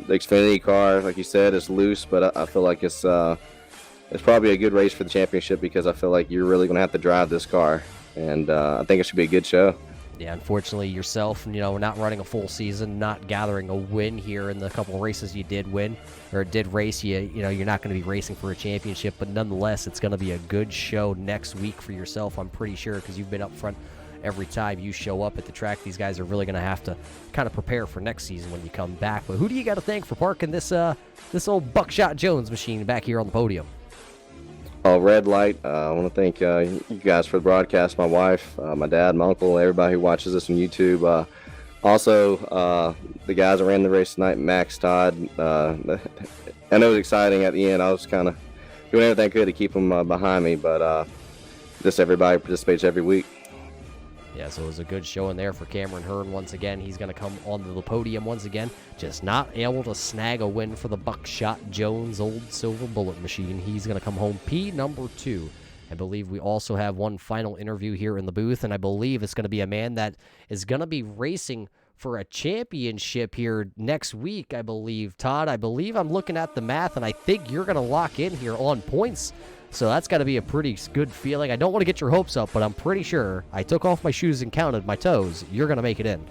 Xfinity car, like you said, is loose, but I feel like it's probably a good race for the championship because I feel like you're really going to have to drive this car, and I think it should be a good show. Yeah, unfortunately, yourself, not running a full season, not gathering a win here in the couple of races you did win or did race. You're not going to be racing for a championship, but nonetheless, it's going to be a good show next week for yourself. I'm pretty sure because you've been up front every time you show up at the track. These guys are really going to have to kind of prepare for next season when you come back. But who do you got to thank for parking this old Buckshot Jones machine back here on the podium? Red Light, I want to thank you guys for the broadcast, my wife, my dad, my uncle, everybody who watches this on YouTube. Also, the guys that ran the race tonight, Max, Todd. And it was exciting at the end. I was kind of doing everything I could to keep them behind me, but just everybody participates every week. Yeah, so it was a good show in there for Cameron Hearn once again. He's going to come onto the podium once again, just not able to snag a win for the Buckshot Jones old silver bullet machine. He's going to come home P number 2. I believe we also have one final interview here in the booth, and I believe it's going to be a man that is going to be racing for a championship here next week, I believe. Todd, I believe I'm looking at the math, and I think you're going to lock in here on points. So that's got to be a pretty good feeling. I don't want to get your hopes up, but I'm pretty sure I took off my shoes and counted my toes. You're going to make it in.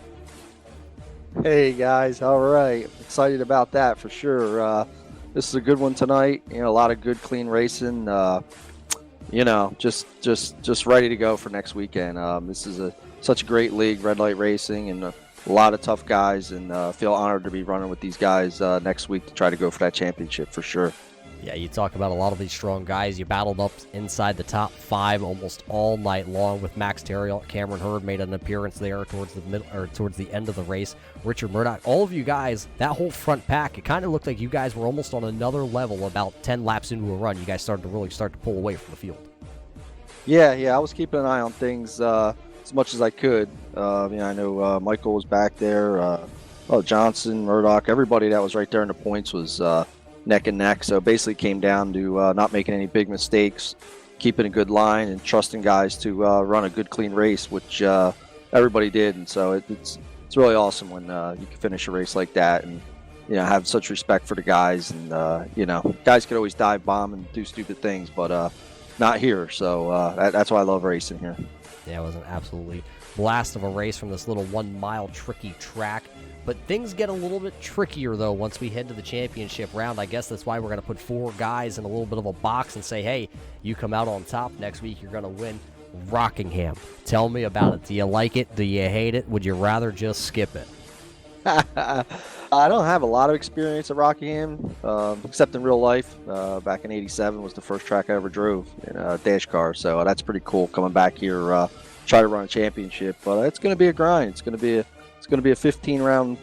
Hey, guys. All right. Excited about that for sure. This is a good one tonight. A lot of good, clean racing. Just ready to go for next weekend. This is such a great league, Red Light Racing, and a lot of tough guys, and feel honored to be running with these guys next week to try to go for that championship for sure. Yeah, you talk about a lot of these strong guys. You battled up inside the top 5 almost all night long with Max Terriel. Cameron Hearn made an appearance there towards the end of the race. Richard Murdoch, all of you guys, that whole front pack, it kind of looked like you guys were almost on another level about 10 laps into a run. You guys started to pull away from the field. Yeah, I was keeping an eye on things as much as I could. I know Michael was back there. Johnson, Murdoch, everybody that was right there in the points was neck and neck. So it basically came down to not making any big mistakes, keeping a good line, and trusting guys to run a good, clean race, which everybody did. And so it's really awesome when you can finish a race like that and have such respect for the guys. And guys could always dive bomb and do stupid things, but not here. So that's why I love racing here. Yeah, it was an absolutely blast of a race from this little 1 mile tricky track. But things get a little bit trickier, though, once we head to the championship round. I guess that's why we're going to put 4 guys in a little bit of a box and say, hey, you come out on top next week, you're going to win Rockingham. Tell me about it. Do you like it? Do you hate it? Would you rather just skip it? I don't have a lot of experience at Rockingham, except in real life. Back in '87 was the first track I ever drove in a dash car, so that's pretty cool coming back here, try to run a championship. But it's going to be a grind. It's going to be a 15 round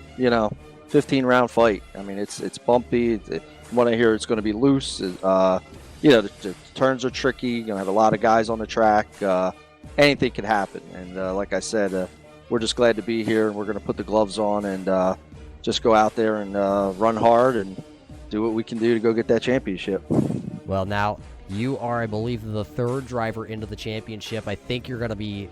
fight. I mean, it's bumpy. From what I hear, it's going to be loose. The turns are tricky. You're going to have a lot of guys on the track. Anything can happen. And like I said, we're just glad to be here, and we're going to put the gloves on and just go out there and run hard and do what we can do to go get that championship. Well, now you are, I believe, the 3rd driver into the championship. I think you're going to be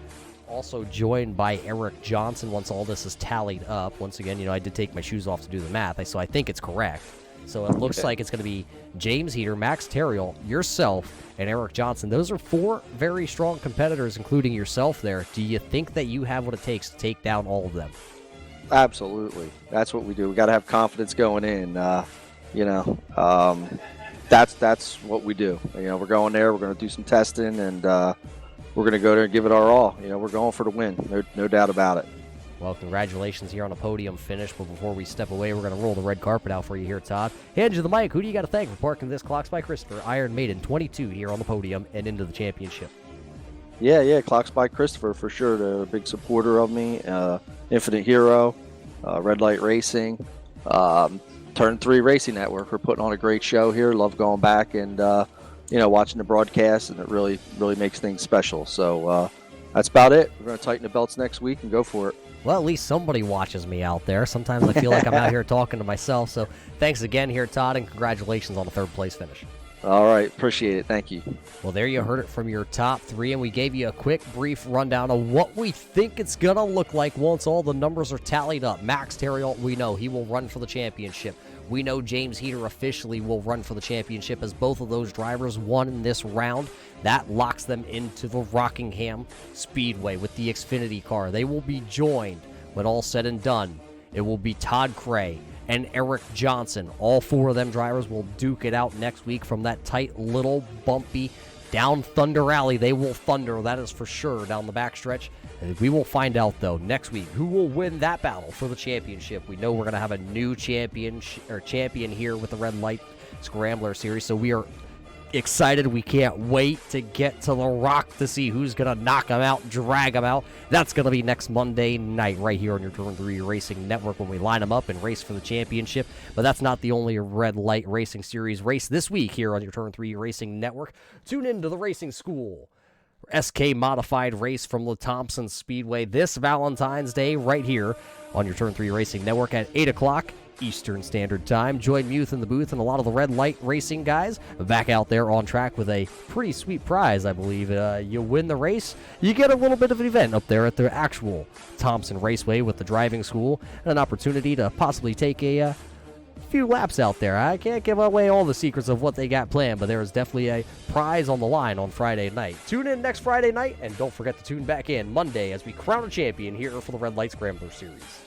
also joined by Eric Johnson once all this is tallied up. Once again, I did take my shoes off to do the math, so I think it's correct. So it looks like it's going to be James Heater, Max Terriel, yourself, and Eric Johnson. Those are 4 very strong competitors, including yourself there. Do you think that you have what it takes to take down all of them? Absolutely. That's what we do. We got to have confidence going in. That's what we do. We're going there. We're going to do some testing, and we're going to go there and give it our all. We're going for the win. No doubt about it. Well, congratulations here on a podium finish. But before we step away, we're going to roll the red carpet out for you here, Todd. Hand you the mic. Who do you got to thank for parking this Clocks by Christopher Iron Maiden 22 here on the podium and into the championship? Yeah, Clocks by Christopher for sure. They're a big supporter of me. Infinite Hero, Red Light Racing, Turn 3 Racing Network. We're putting on a great show here. Love going back and watching the broadcast, and it really makes things special. So that's about it. We're going to tighten the belts next week and go for it. Well, at least somebody watches me out there. Sometimes I feel like I'm out here talking to myself. So thanks again here, Todd, and congratulations on the third place finish. All right. Appreciate it. Thank you. Well, there you heard it from your top three, and we gave you a quick, brief rundown of what we think it's going to look like once all the numbers are tallied up. Max Terriot, we know he will run for the championship. We know James Heater officially will run for the championship as both of those drivers won in this round. That locks them into the Rockingham Speedway with the Xfinity car. They will be joined, when all said and done, it will be Todd Cray and Eric Johnson. All four of them drivers will duke it out next week from that tight, little, bumpy, down Thunder Alley. They will thunder, that is for sure, down the backstretch. And we will find out, though, next week who will win that battle for the championship. We know we're going to have a new champion here with the Red Light Scrambler Series, so we are excited. We can't wait to get to the Rock to see who's going to knock them out, drag them out. That's going to be next Monday night right here on your Turn 3 Racing Network when we line them up and race for the championship. But that's not the only Red Light Racing Series race this week here on your Turn 3 Racing Network. Tune in to the Racing School SK Modified race from the Thompson Speedway this Valentine's Day right here on your Turn 3 Racing Network at 8 o'clock Eastern Standard Time. Join Muth in the booth and a lot of the Red Light Racing guys back out there on track with a pretty sweet prize, I believe. You win the race, you get a little bit of an event up there at the actual Thompson Raceway with the driving school and an opportunity to possibly take a few laps out there. I can't give away all the secrets of what they got planned, but there is definitely a prize on the line on Friday night. Tune in next Friday night, and don't forget to tune back in Monday as we crown a champion here for the Red Light Scrambler Series.